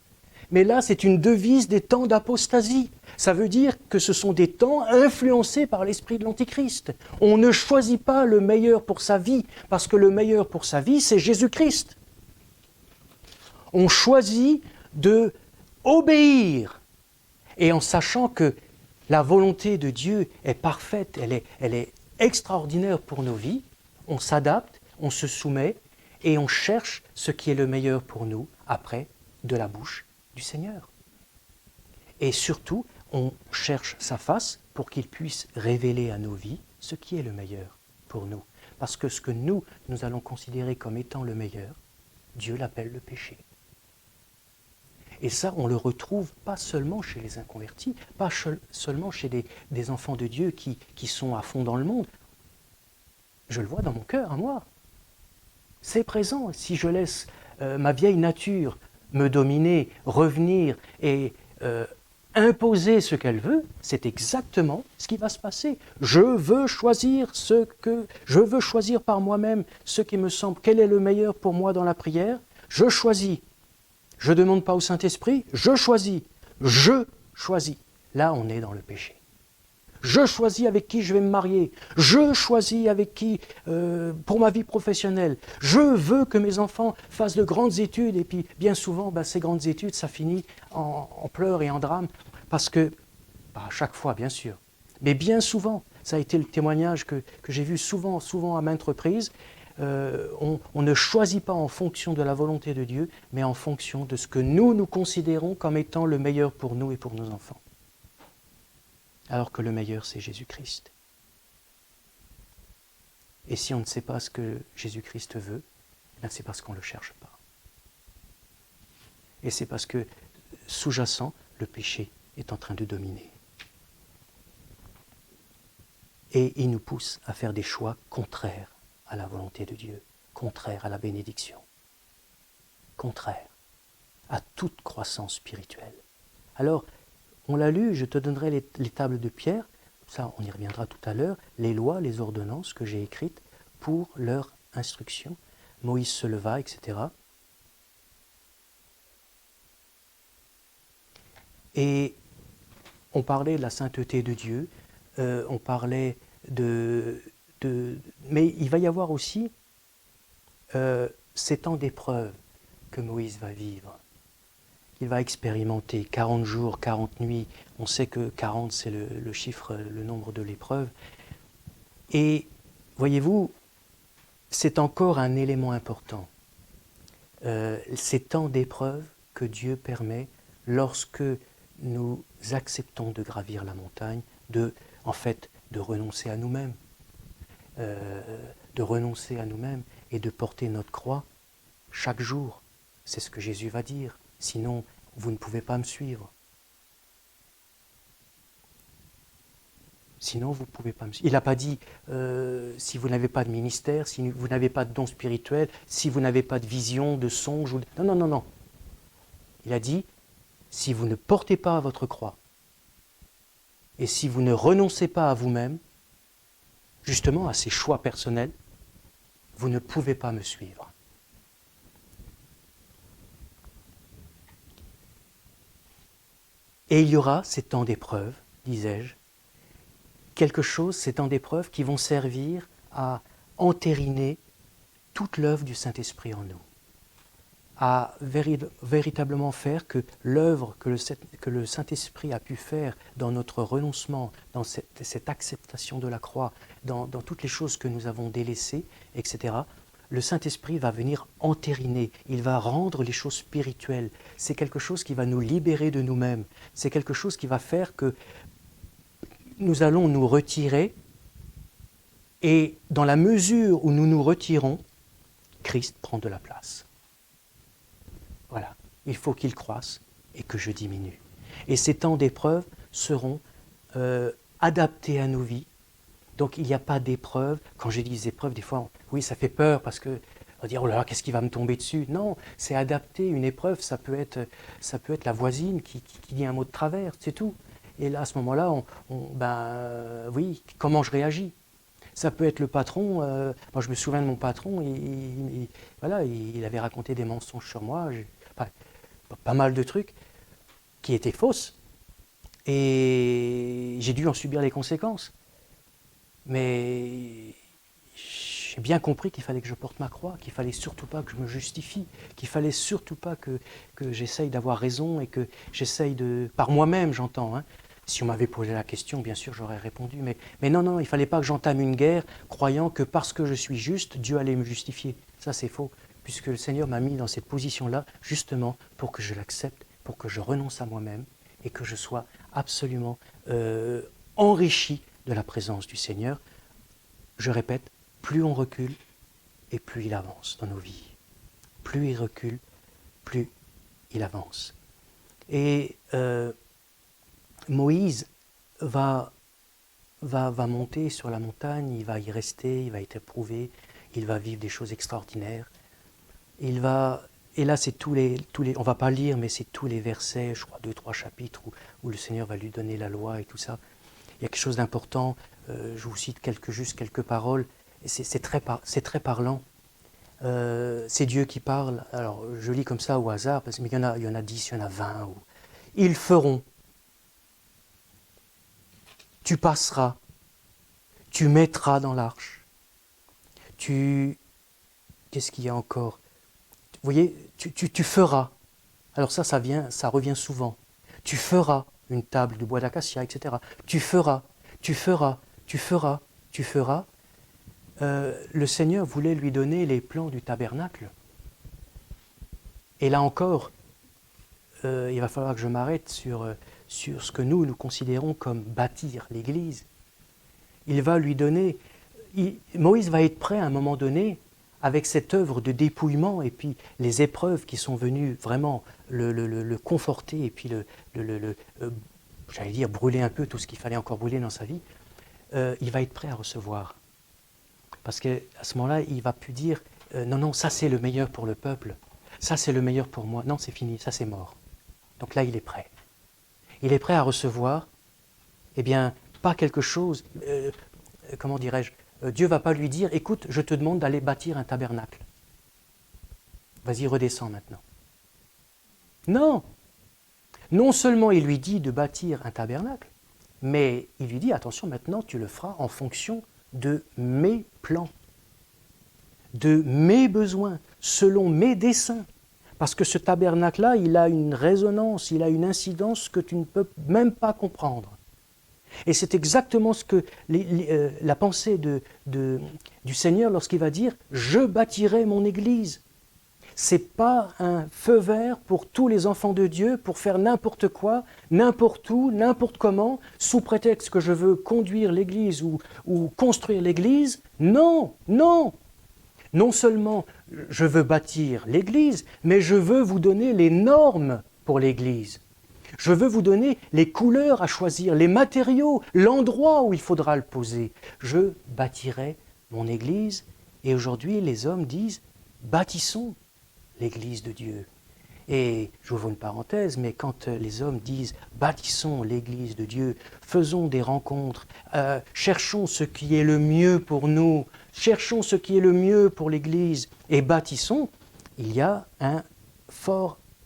Mais là, c'est une devise des temps d'apostasie. Ça veut dire que ce sont des temps influencés par l'esprit de l'Antichrist. On ne choisit pas le meilleur pour sa vie, parce que le meilleur pour sa vie, c'est Jésus-Christ. On choisit de obéir, et en sachant que la volonté de Dieu est parfaite, elle est extraordinaire pour nos vies, on s'adapte, on se soumet et on cherche ce qui est le meilleur pour nous après de la bouche du Seigneur. Et surtout, on cherche sa face pour qu'il puisse révéler à nos vies ce qui est le meilleur pour nous. Parce que ce que nous allons considérer comme étant le meilleur, Dieu l'appelle le péché. Et ça, on le retrouve pas seulement chez les inconvertis, pas seulement chez des enfants de Dieu qui sont à fond dans le monde. Je le vois dans mon cœur, à moi. C'est présent. Si je laisse ma vieille nature me dominer, revenir et imposer ce qu'elle veut, c'est exactement ce qui va se passer. Je veux choisir par moi-même ce qui me semble, quel est le meilleur pour moi dans la prière. Je choisis. Je ne demande pas au Saint-Esprit, je choisis. Là, on est dans le péché. Je choisis avec qui je vais me marier. Je choisis avec qui pour ma vie professionnelle. Je veux que mes enfants fassent de grandes études. Et puis, bien souvent, ces grandes études, ça finit en pleurs et en drames. Parce que, pas à chaque fois, bien sûr, mais bien souvent, ça a été le témoignage que j'ai vu souvent à maintes reprises. On ne choisit pas en fonction de la volonté de Dieu, mais en fonction de ce que nous considérons comme étant le meilleur pour nous et pour nos enfants. Alors que le meilleur, c'est Jésus-Christ. Et si on ne sait pas ce que Jésus-Christ veut, c'est parce qu'on ne le cherche pas. Et c'est parce que, sous-jacent, le péché est en train de dominer. Et il nous pousse à faire des choix contraires à la volonté de Dieu, contraires à la bénédiction, contraires à toute croissance spirituelle. Alors, on l'a lu, je te donnerai les tables de pierre, ça on y reviendra tout à l'heure, les lois, les ordonnances que j'ai écrites pour leur instruction. Moïse se leva, etc. Et on parlait de la sainteté de Dieu, on parlait mais il va y avoir aussi ces temps d'épreuve que Moïse va vivre. Il va expérimenter 40 jours, 40 nuits. On sait que 40, c'est le chiffre, le nombre de l'épreuve. Et voyez-vous, c'est encore un élément important. Ces temps d'épreuve que Dieu permet lorsque nous acceptons de gravir la montagne, de renoncer à nous-mêmes, de renoncer à nous-mêmes et de porter notre croix chaque jour. C'est ce que Jésus va dire. Sinon, vous ne pouvez pas me suivre. Sinon, vous ne pouvez pas me suivre. Il n'a pas dit si vous n'avez pas de ministère, si vous n'avez pas de don spirituel, si vous n'avez pas de vision, de songe. Non, non, non, non. Il a dit si vous ne portez pas votre croix et si vous ne renoncez pas à vous-même, justement à ces choix personnels, vous ne pouvez pas me suivre. Et il y aura ces temps d'épreuve, disais-je, quelque chose, ces temps d'épreuve qui vont servir à entériner toute l'œuvre du Saint-Esprit en nous, à véritablement faire que l'œuvre que le Saint-Esprit a pu faire dans notre renoncement, dans cette acceptation de la croix, dans toutes les choses que nous avons délaissées, etc., le Saint-Esprit va venir entériner, il va rendre les choses spirituelles. C'est quelque chose qui va nous libérer de nous-mêmes. C'est quelque chose qui va faire que nous allons nous retirer et dans la mesure où nous nous retirons, Christ prend de la place. Voilà, il faut qu'il croisse et que je diminue. Et ces temps d'épreuve seront adaptés à nos vies. Donc il n'y a pas d'épreuve. Quand je dis des épreuves, des fois, oui, ça fait peur parce que on va dire, oh là là, qu'est-ce qui va me tomber dessus? Non, c'est adapté. Une épreuve, ça peut être la voisine qui dit un mot de travers, c'est tout. Et là, à ce moment-là, oui, comment je réagis? Ça peut être le patron. Moi, je me souviens de mon patron. Il avait raconté des mensonges sur moi. Pas mal de trucs qui étaient fausses. Et j'ai dû en subir les conséquences. Mais j'ai bien compris qu'il fallait que je porte ma croix, qu'il fallait surtout pas que je me justifie, qu'il fallait surtout pas que j'essaye d'avoir raison et que j'essaye de... Par moi-même, j'entends. Hein. Si on m'avait posé la question, bien sûr, j'aurais répondu. Mais non, il fallait pas que j'entame une guerre croyant que parce que je suis juste, Dieu allait me justifier. Ça, c'est faux, puisque le Seigneur m'a mis dans cette position-là, justement, pour que je l'accepte, pour que je renonce à moi-même et que je sois absolument enrichi de la présence du Seigneur. Je répète, plus on recule et plus il avance dans nos vies. Plus il recule, plus il avance. Et Moïse va monter sur la montagne, il va y rester, il va être éprouvé, il va vivre des choses extraordinaires. Et là, c'est tous les, on va pas lire, mais c'est tous les versets, je crois 2-3 chapitres où le Seigneur va lui donner la loi et tout ça. Il y a quelque chose d'important, je vous cite quelques paroles, et c'est très parlant. C'est Dieu qui parle, alors je lis comme ça au hasard, mais il y en a 10, il y en a 20. Ils feront, tu passeras, tu mettras dans l'arche, qu'est-ce qu'il y a encore? Vous voyez, tu feras, alors ça revient souvent, tu feras une table de bois d'acacia, etc. Tu feras. Le Seigneur voulait lui donner les plans du tabernacle. Et là encore, il va falloir que je m'arrête sur ce que nous considérons comme bâtir l'Église. Il va lui donner... Moïse va être prêt à un moment donné, avec cette œuvre de dépouillement et puis les épreuves qui sont venues vraiment le conforter et puis j'allais dire brûler un peu tout ce qu'il fallait encore brûler dans sa vie, il va être prêt à recevoir. Parce qu'à ce moment-là, il ne va plus dire non, ça c'est le meilleur pour le peuple, ça c'est le meilleur pour moi, non c'est fini, ça c'est mort. Donc là il est prêt. Il est prêt à recevoir, eh bien, pas quelque chose, comment dirais-je, Dieu ne va pas lui dire, écoute, je te demande d'aller bâtir un tabernacle. Vas-y, redescends maintenant. Non! Non seulement il lui dit de bâtir un tabernacle, mais il lui dit, attention, maintenant tu le feras en fonction de mes plans, de mes besoins, selon mes desseins. Parce que ce tabernacle-là, il a une résonance, il a une incidence que tu ne peux même pas comprendre. Et c'est exactement ce que la pensée du Seigneur lorsqu'il va dire « Je bâtirai mon Église ». c'est pas un feu vert pour tous les enfants de Dieu pour faire n'importe quoi, n'importe où, n'importe comment, sous prétexte que je veux conduire l'Église ou construire l'Église. Non, non. Non seulement je veux bâtir l'Église, mais je veux vous donner les normes pour l'Église. Je veux vous donner les couleurs à choisir, les matériaux, l'endroit où il faudra le poser. Je bâtirai mon Église et aujourd'hui les hommes disent « bâtissons l'Église de Dieu ». Et j'ouvre une parenthèse, mais quand les hommes disent « bâtissons l'Église de Dieu », faisons des rencontres, cherchons ce qui est le mieux pour nous, cherchons ce qui est le mieux pour l'Église et bâtissons, il y a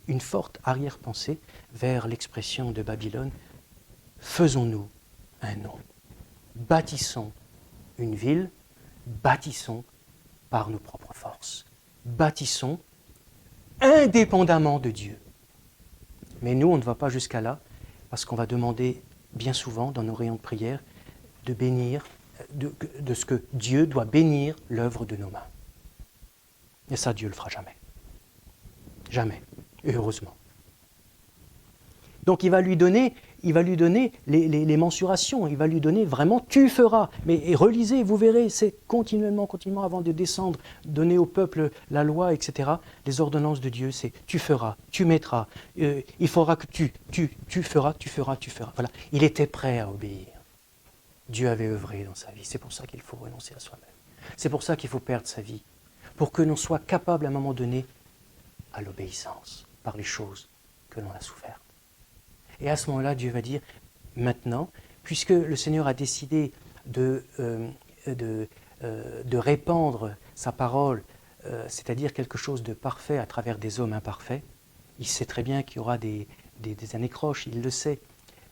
une forte arrière-pensée vers l'expression de Babylone « faisons-nous un nom ». Bâtissons une ville, bâtissons par nos propres forces. Bâtissons indépendamment de Dieu. Mais nous, on ne va pas jusqu'à là, parce qu'on va demander bien souvent dans nos rayons de prière de bénir, de ce que Dieu doit bénir l'œuvre de nos mains. Et ça, Dieu ne le fera jamais. Jamais. Et heureusement. Donc il va lui donner les mensurations, il va lui donner vraiment « tu feras ». Mais relisez, vous verrez, c'est continuellement, avant de descendre, donner au peuple la loi, etc. Les ordonnances de Dieu, c'est « tu feras, tu mettras, il faudra que tu feras ». Voilà, il était prêt à obéir. Dieu avait œuvré dans sa vie, c'est pour ça qu'il faut renoncer à soi-même. C'est pour ça qu'il faut perdre sa vie, pour que l'on soit capable à un moment donné à l'obéissance par les choses que l'on a souffertes. Et à ce moment-là, Dieu va dire, maintenant, puisque le Seigneur a décidé de répandre sa parole, c'est-à-dire quelque chose de parfait à travers des hommes imparfaits, il sait très bien qu'il y aura des anécroches, il le sait,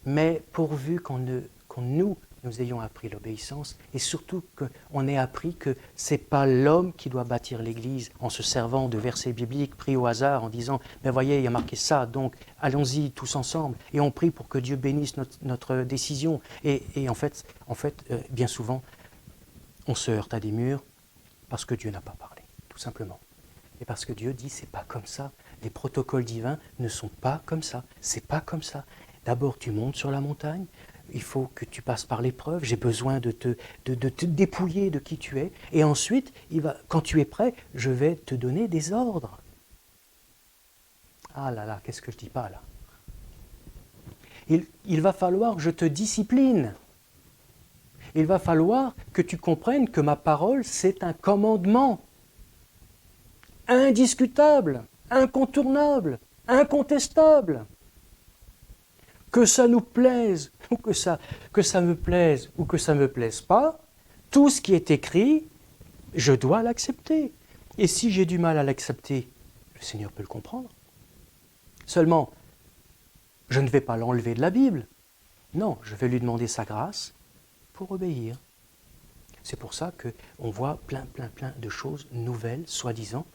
mais pourvu nous ayons appris l'obéissance et surtout qu'on ait appris que ce n'est pas l'homme qui doit bâtir l'Église en se servant de versets bibliques pris au hasard en disant « ben voyez, il y a marqué ça, donc allons-y tous ensemble et on prie pour que Dieu bénisse notre décision ». Et en fait, bien souvent, on se heurte à des murs parce que Dieu n'a pas parlé, tout simplement. Et parce que Dieu dit « c'est pas comme ça, les protocoles divins ne sont pas comme ça, c'est pas comme ça ». D'abord, tu montes sur la montagne, il faut que tu passes par l'épreuve, j'ai besoin de te dépouiller de qui tu es, et ensuite, quand tu es prêt, je vais te donner des ordres. Ah là là, qu'est-ce que je dis pas là? Il va falloir que je te discipline. Il va falloir que tu comprennes que ma parole, c'est un commandement indiscutable, incontournable, incontestable. Que ça nous plaise, ou que ça me plaise, ou que ça ne me plaise pas, tout ce qui est écrit, je dois l'accepter. Et si j'ai du mal à l'accepter, le Seigneur peut le comprendre. Seulement, je ne vais pas l'enlever de la Bible. Non, je vais lui demander sa grâce pour obéir. C'est pour ça qu'on voit plein de choses nouvelles, soi-disant,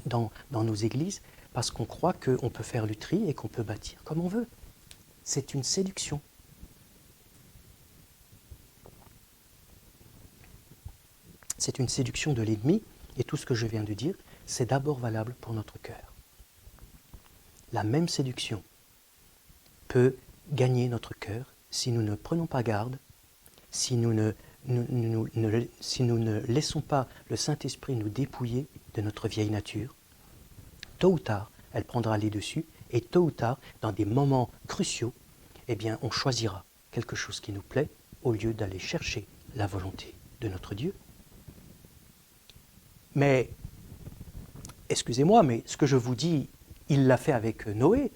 dans nos églises, parce qu'on croit qu'on peut faire le tri et qu'on peut bâtir comme on veut. C'est une séduction. C'est une séduction de l'ennemi, et tout ce que je viens de dire, c'est d'abord valable pour notre cœur. La même séduction peut gagner notre cœur si nous ne prenons pas garde, si nous ne laissons pas le Saint-Esprit nous dépouiller de notre vieille nature. Tôt ou tard, elle prendra les dessus, et tôt ou tard, dans des moments cruciaux, eh bien, on choisira quelque chose qui nous plaît au lieu d'aller chercher la volonté de notre Dieu. Mais, excusez-moi, mais ce que je vous dis, il l'a fait avec Noé.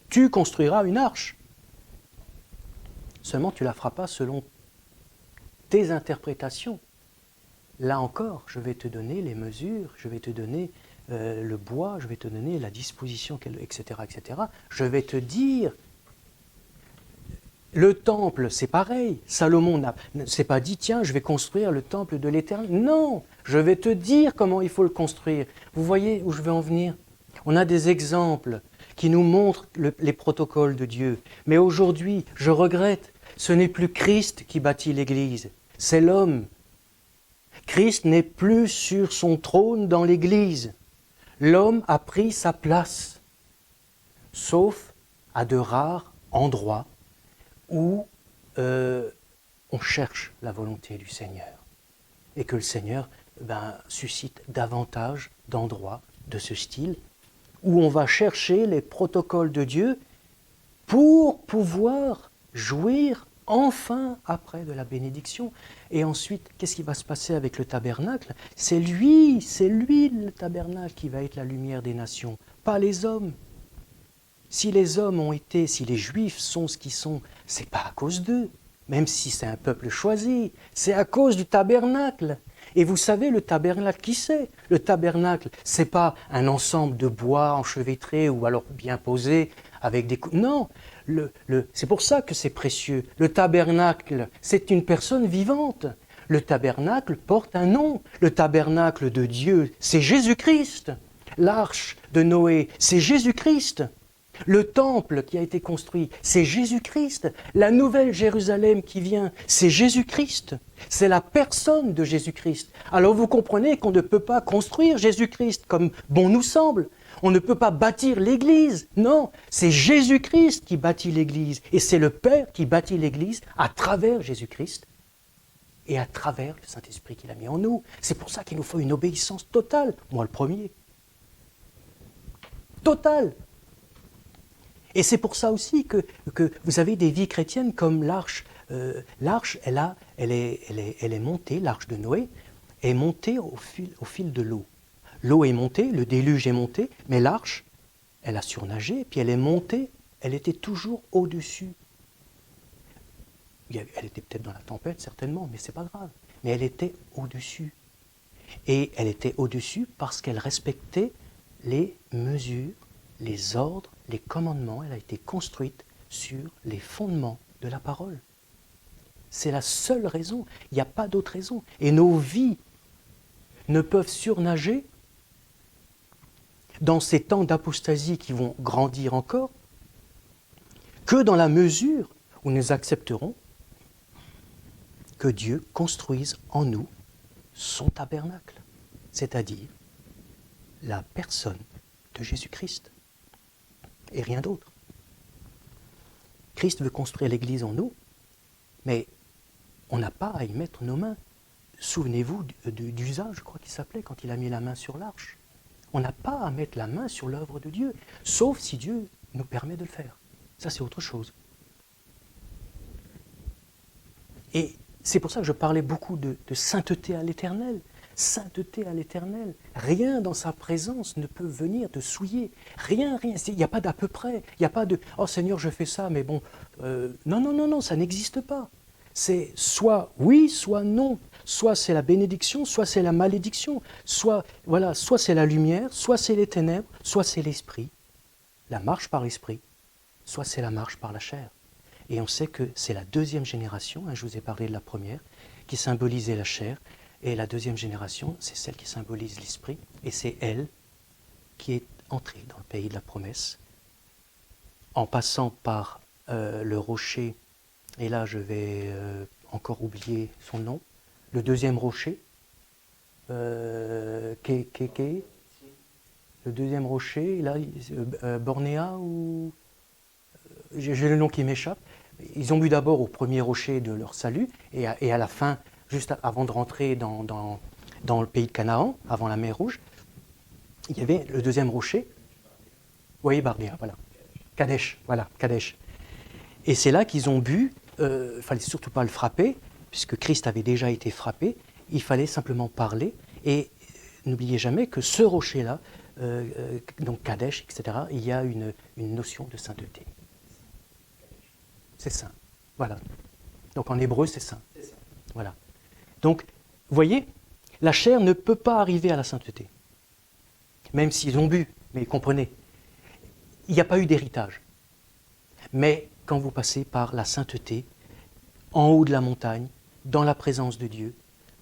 Tu construiras une arche. Seulement, tu ne la feras pas selon tes interprétations. Là encore, je vais te donner les mesures, je vais te donner le bois, je vais te donner la disposition, etc., etc. Je vais te dire, le temple, c'est pareil. Salomon ne s'est pas dit, tiens, je vais construire le temple de l'Éternel. Non, je vais te dire comment il faut le construire. Vous voyez où je vais en venir? On a des exemples qui nous montrent les protocoles de Dieu. Mais aujourd'hui, je regrette, ce n'est plus Christ qui bâtit l'Église, c'est l'homme. Christ n'est plus sur son trône dans l'Église. L'homme a pris sa place, sauf à de rares endroits où on cherche la volonté du Seigneur. Et que le Seigneur suscite davantage d'endroits de ce style, où on va chercher les protocoles de Dieu pour pouvoir jouir enfin après de la bénédiction. Et ensuite, qu'est-ce qui va se passer avec le tabernacle? C'est lui le tabernacle qui va être la lumière des nations, pas les hommes. Si les hommes si les Juifs sont ce qu'ils sont, c'est pas à cause d'eux, même si c'est un peuple choisi, c'est à cause du tabernacle. Et vous savez, le tabernacle, qui c'est? Le tabernacle, c'est pas un ensemble de bois enchevêtrés ou alors bien posé avec des... Non, c'est pour ça que c'est précieux. Le tabernacle, c'est une personne vivante. Le tabernacle porte un nom. Le tabernacle de Dieu, c'est Jésus-Christ. L'arche de Noé, c'est Jésus-Christ. Le temple qui a été construit, c'est Jésus-Christ. La nouvelle Jérusalem qui vient, c'est Jésus-Christ. C'est la personne de Jésus-Christ. Alors vous comprenez qu'on ne peut pas construire Jésus-Christ comme bon nous semble. On ne peut pas bâtir l'Église. Non, c'est Jésus-Christ qui bâtit l'Église. Et c'est le Père qui bâtit l'Église à travers Jésus-Christ et à travers le Saint-Esprit qu'il a mis en nous. C'est pour ça qu'il nous faut une obéissance totale. Moi le premier. Totale. Et c'est pour ça aussi que vous avez des vies chrétiennes comme l'arche. L'arche, elle est montée, l'arche de Noé, est montée au fil de l'eau. L'eau est montée, le déluge est monté, mais l'arche, elle a surnagé, puis elle est montée, elle était toujours au-dessus. Elle était peut-être dans la tempête, certainement, mais c'est pas grave. Mais elle était au-dessus. Et elle était au-dessus parce qu'elle respectait les mesures, les ordres, les commandements. Elle a été construite sur les fondements de la parole. C'est la seule raison. Il n'y a pas d'autre raison. Et nos vies ne peuvent surnager dans ces temps d'apostasie qui vont grandir encore que dans la mesure où nous accepterons que Dieu construise en nous son tabernacle, c'est-à-dire la personne de Jésus-Christ et rien d'autre. Christ veut construire l'Église en nous, mais on n'a pas à y mettre nos mains. Souvenez-vous d'Usa, je crois qu'il s'appelait, quand il a mis la main sur l'arche. On n'a pas à mettre la main sur l'œuvre de Dieu, sauf si Dieu nous permet de le faire. Ça, c'est autre chose. Et c'est pour ça que je parlais beaucoup de sainteté à l'Éternel. Sainteté à l'Éternel. Rien dans sa présence ne peut venir te souiller. Rien. Il n'y a pas d'à peu près. Il n'y a pas de « Oh Seigneur, je fais ça, mais bon... Non, ça n'existe pas. C'est soit oui, soit non. Soit c'est la bénédiction, soit c'est la malédiction. Soit c'est la lumière, soit c'est les ténèbres, soit c'est l'esprit. La marche par l'esprit, soit c'est la marche par la chair. Et on sait que c'est la deuxième génération, je vous ai parlé de la première, qui symbolisait la chair, et la deuxième génération, c'est celle qui symbolise l'esprit, et c'est elle qui est entrée dans le pays de la promesse, en passant par le rocher, et là je vais encore oublier son nom, le deuxième rocher, le deuxième rocher, là, Bornéa, ou j'ai le nom qui m'échappe. Ils ont bu d'abord au premier rocher de leur salut, et à la fin, juste avant de rentrer dans le pays de Canaan, avant la mer Rouge, il y avait le deuxième rocher. Oui, Barnéa, voilà. Kadesh. Et c'est là qu'ils ont bu, il ne fallait surtout pas le frapper, puisque Christ avait déjà été frappé, il fallait simplement parler, et n'oubliez jamais que ce rocher-là, donc Kadesh, etc., il y a une notion de sainteté. C'est saint. Voilà. Donc en hébreu, c'est saint. Voilà. Donc, vous voyez, la chair ne peut pas arriver à la sainteté. Même s'ils ont bu, mais comprenez, il n'y a pas eu d'héritage. Mais quand vous passez par la sainteté, en haut de la montagne, dans la présence de Dieu,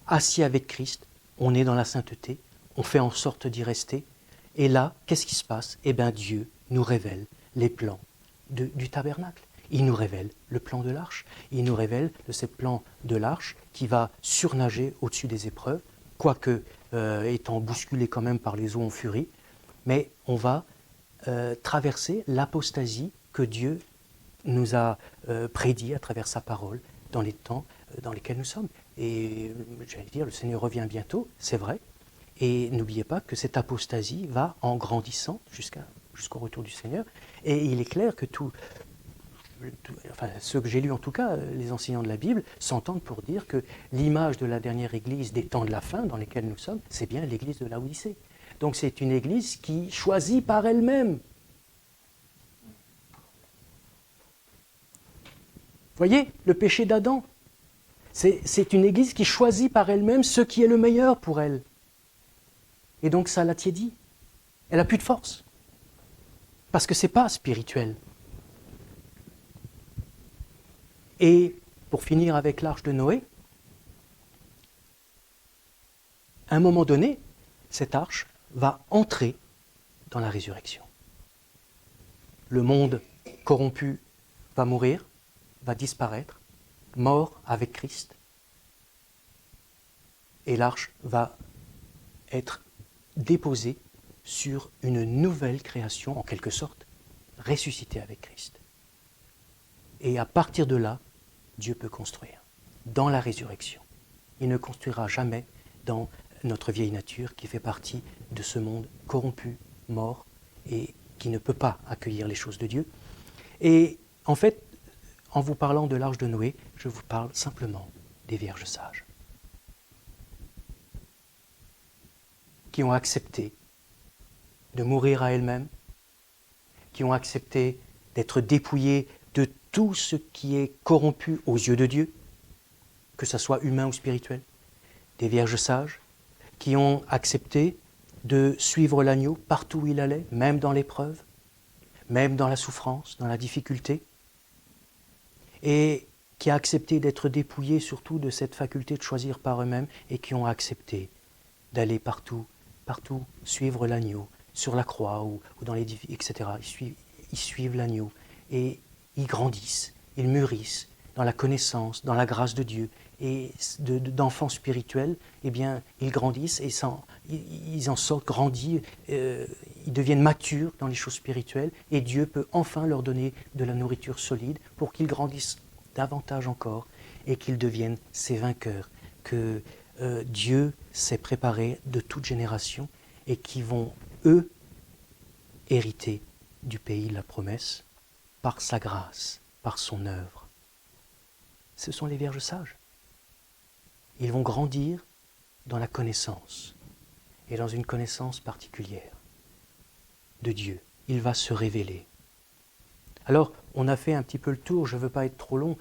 assis avec Christ, on est dans la sainteté, on fait en sorte d'y rester. Et là, qu'est-ce qui se passe? Eh bien, Dieu nous révèle les plans du tabernacle. Il nous révèle le plan de l'arche. Il nous révèle de ce plan de l'arche qui va surnager au-dessus des épreuves, quoique étant bousculé quand même par les eaux en furie. mais on va traverser l'apostasie que Dieu nous a prédit à travers sa parole dans les temps dans lesquels nous sommes. Et j'allais dire, le Seigneur revient bientôt, c'est vrai, et n'oubliez pas que cette apostasie va en grandissant jusqu'au retour du Seigneur, et il est clair que enfin ceux que j'ai lus en tout cas, les enseignants de la Bible, s'entendent pour dire que l'image de la dernière Église des temps de la fin dans lesquels nous sommes, c'est bien l'Église de Laodicée. Donc c'est une Église qui choisit par elle-même. Voyez, le péché d'Adam, c'est une Église qui choisit par elle-même ce qui est le meilleur pour elle. Et donc ça l'attiédit. Elle n'a plus de force. Parce que ce n'est pas spirituel. Et pour finir avec l'arche de Noé, à un moment donné, cette arche va entrer dans la résurrection. Le monde corrompu va mourir, va disparaître, mort avec Christ, et l'arche va être déposée sur une nouvelle création, en quelque sorte, ressuscitée avec Christ. Et à partir de là, Dieu peut construire, dans la résurrection. Il ne construira jamais dans notre vieille nature qui fait partie de ce monde corrompu, mort, et qui ne peut pas accueillir les choses de Dieu. Et en fait, en vous parlant de l'arche de Noé, je vous parle simplement des vierges sages, qui ont accepté de mourir à elles-mêmes, qui ont accepté d'être dépouillées de tout ce qui est corrompu aux yeux de Dieu, que ce soit humain ou spirituel, des vierges sages, qui ont accepté de suivre l'agneau partout où il allait, même dans l'épreuve, même dans la souffrance, dans la difficulté, et qui ont accepté d'être dépouillés surtout de cette faculté de choisir par eux-mêmes et qui ont accepté d'aller partout suivre l'agneau, sur la croix ou dans les etc. Ils suivent l'agneau et ils grandissent, ils mûrissent dans la connaissance, dans la grâce de Dieu. Et d'enfants spirituels, eh bien, ils grandissent et ils en sortent grandis, ils deviennent matures dans les choses spirituelles et Dieu peut enfin leur donner de la nourriture solide pour qu'ils grandissent davantage encore et qu'ils deviennent ces vainqueurs que Dieu s'est préparé de toute génération et qui vont, eux, hériter du pays de la promesse par sa grâce, par son œuvre. Ce sont les vierges sages. Ils vont grandir dans la connaissance, et dans une connaissance particulière de Dieu. Il va se révéler. Alors, on a fait un petit peu le tour, je ne veux pas être trop long,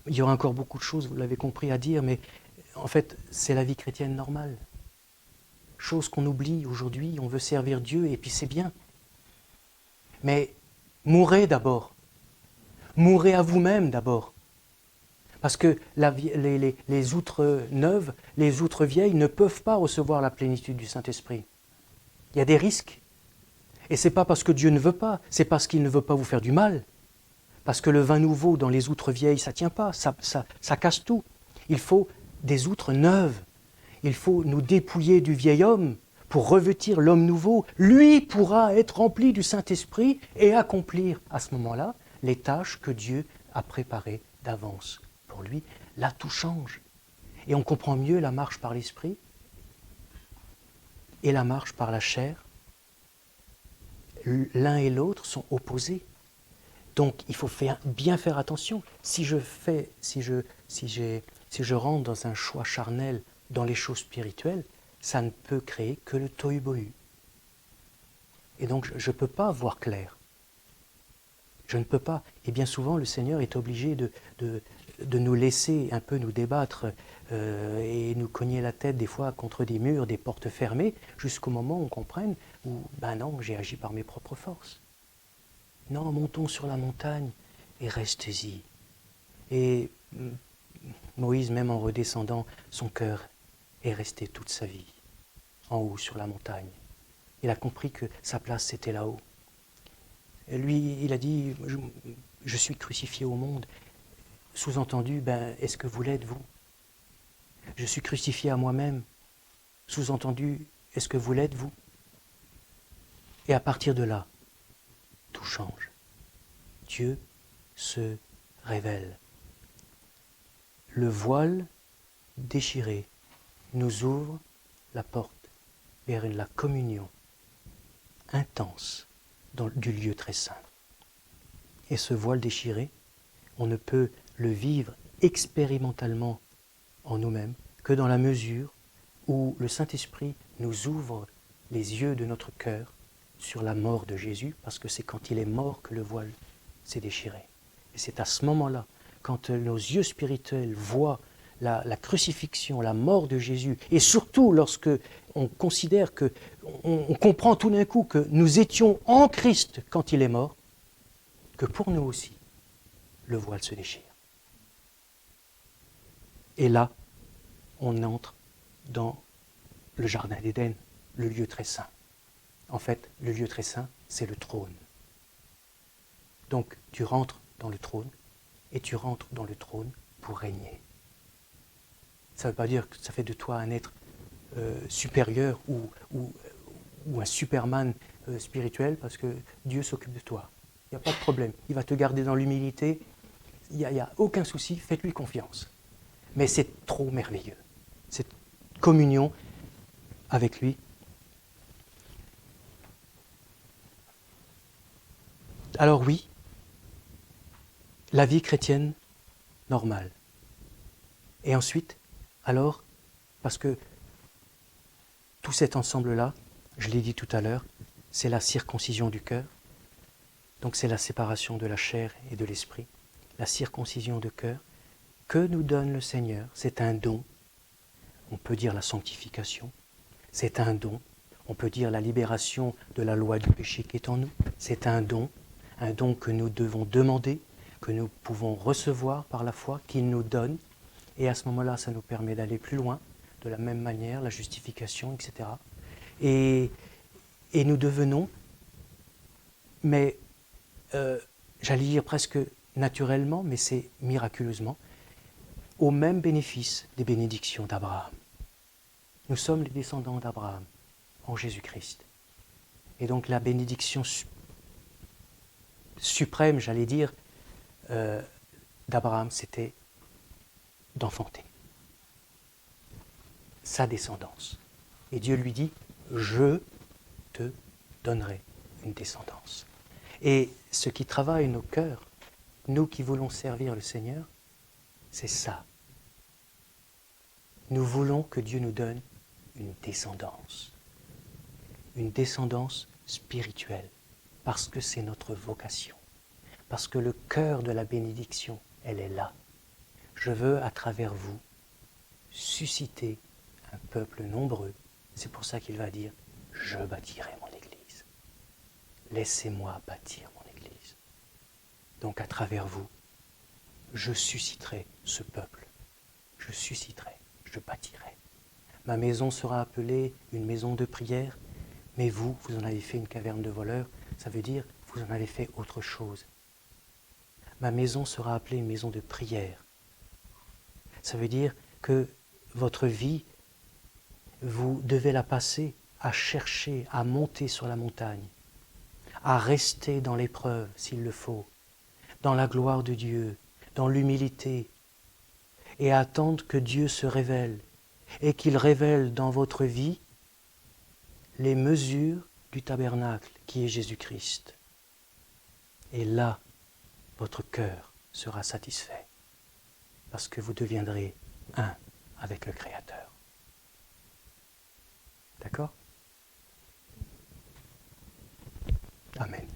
il y aura encore beaucoup de choses, vous l'avez compris, à dire, mais en fait, c'est la vie chrétienne normale. Chose qu'on oublie aujourd'hui, on veut servir Dieu, et puis c'est bien. Mais mourrez d'abord. Mourrez à vous-même d'abord. Parce que les outres neuves, les outres vieilles ne peuvent pas recevoir la plénitude du Saint-Esprit. Il y a des risques. Et ce n'est pas parce que Dieu ne veut pas, c'est parce qu'il ne veut pas vous faire du mal. Parce que le vin nouveau dans les outres vieilles, ça ne tient pas, ça casse tout. Il faut des outres neuves. Il faut nous dépouiller du vieil homme pour revêtir l'homme nouveau. Lui pourra être rempli du Saint-Esprit et accomplir à ce moment-là les tâches que Dieu a préparées d'avance. Pour lui, là tout change. Et on comprend mieux la marche par l'esprit et la marche par la chair. L'un et l'autre sont opposés. Donc il faut bien faire attention. Si je rentre dans un choix charnel dans les choses spirituelles, ça ne peut créer que le tohu-bohu. Et donc je ne peux pas voir clair. Je ne peux pas. Et bien souvent, le Seigneur est obligé de nous laisser un peu nous débattre et nous cogner la tête des fois contre des murs, des portes fermées, jusqu'au moment où on comprenne où, ben non, j'ai agi par mes propres forces. Non, montons sur la montagne et restez-y. Et Moïse, même en redescendant, son cœur est resté toute sa vie en haut sur la montagne. Il a compris que sa place c'était là-haut. Et lui, il a dit, je suis crucifié au monde. Sous-entendu, est-ce que vous l'êtes, vous? Je suis crucifié à moi-même. Sous-entendu, est-ce que vous l'êtes, vous? Et à partir de là, tout change. Dieu se révèle. Le voile déchiré nous ouvre la porte vers la communion intense du lieu très saint. Et ce voile déchiré, on ne peut le vivre expérimentalement en nous-mêmes que dans la mesure où le Saint-Esprit nous ouvre les yeux de notre cœur sur la mort de Jésus, parce que c'est quand il est mort que le voile s'est déchiré. Et c'est à ce moment-là, quand nos yeux spirituels voient la crucifixion, la mort de Jésus, et surtout lorsque on considère que, on comprend tout d'un coup que nous étions en Christ quand il est mort, que pour nous aussi, le voile se déchire. Et là, on entre dans le jardin d'Éden, le lieu très saint. En fait, le lieu très saint, c'est le trône. Donc, tu rentres dans le trône, et tu rentres dans le trône pour régner. Ça ne veut pas dire que ça fait de toi un être supérieur ou un Superman spirituel, parce que Dieu s'occupe de toi. Il n'y a pas de problème. Il va te garder dans l'humilité. Il n'y a aucun souci, faites-lui confiance. Mais c'est trop merveilleux. Cette communion avec lui. Alors oui, la vie chrétienne normale. Et ensuite, alors, parce que tout cet ensemble-là, je l'ai dit tout à l'heure, c'est la circoncision du cœur. Donc c'est la séparation de la chair et de l'esprit. La circoncision de cœur que nous donne le Seigneur, c'est un don. On peut dire la sanctification, c'est un don. On peut dire la libération de la loi du péché qui est en nous, c'est un don que nous devons demander, que nous pouvons recevoir par la foi, qu'il nous donne. Et à ce moment-là, ça nous permet d'aller plus loin, de la même manière, la justification, etc. Et nous devenons, mais j'allais dire presque naturellement, mais c'est miraculeusement, au même bénéfice des bénédictions d'Abraham. Nous sommes les descendants d'Abraham en Jésus-Christ. Et donc la bénédiction suprême, j'allais dire, d'Abraham, c'était d'enfanter sa descendance. Et Dieu lui dit, je te donnerai une descendance. Et ce qui travaille nos cœurs, nous qui voulons servir le Seigneur, c'est ça. Nous voulons que Dieu nous donne une descendance spirituelle, parce que c'est notre vocation, parce que le cœur de la bénédiction, elle est là. Je veux, à travers vous, susciter un peuple nombreux. C'est pour ça qu'il va dire, je bâtirai mon Église. Laissez-moi bâtir mon Église. Donc à travers vous, je susciterai ce peuple. Je susciterai, je bâtirai. Ma maison sera appelée une maison de prière, mais vous en avez fait une caverne de voleurs. Ça veut dire, vous en avez fait autre chose. Ma maison sera appelée une maison de prière. Ça veut dire que votre vie, vous devez la passer à chercher, à monter sur la montagne, à rester dans l'épreuve s'il le faut, dans la gloire de Dieu, dans l'humilité, et à attendre que Dieu se révèle, et qu'il révèle dans votre vie les mesures du tabernacle qui est Jésus-Christ. Et là, votre cœur sera satisfait, parce que vous deviendrez un avec le Créateur. D'accord ? Amen.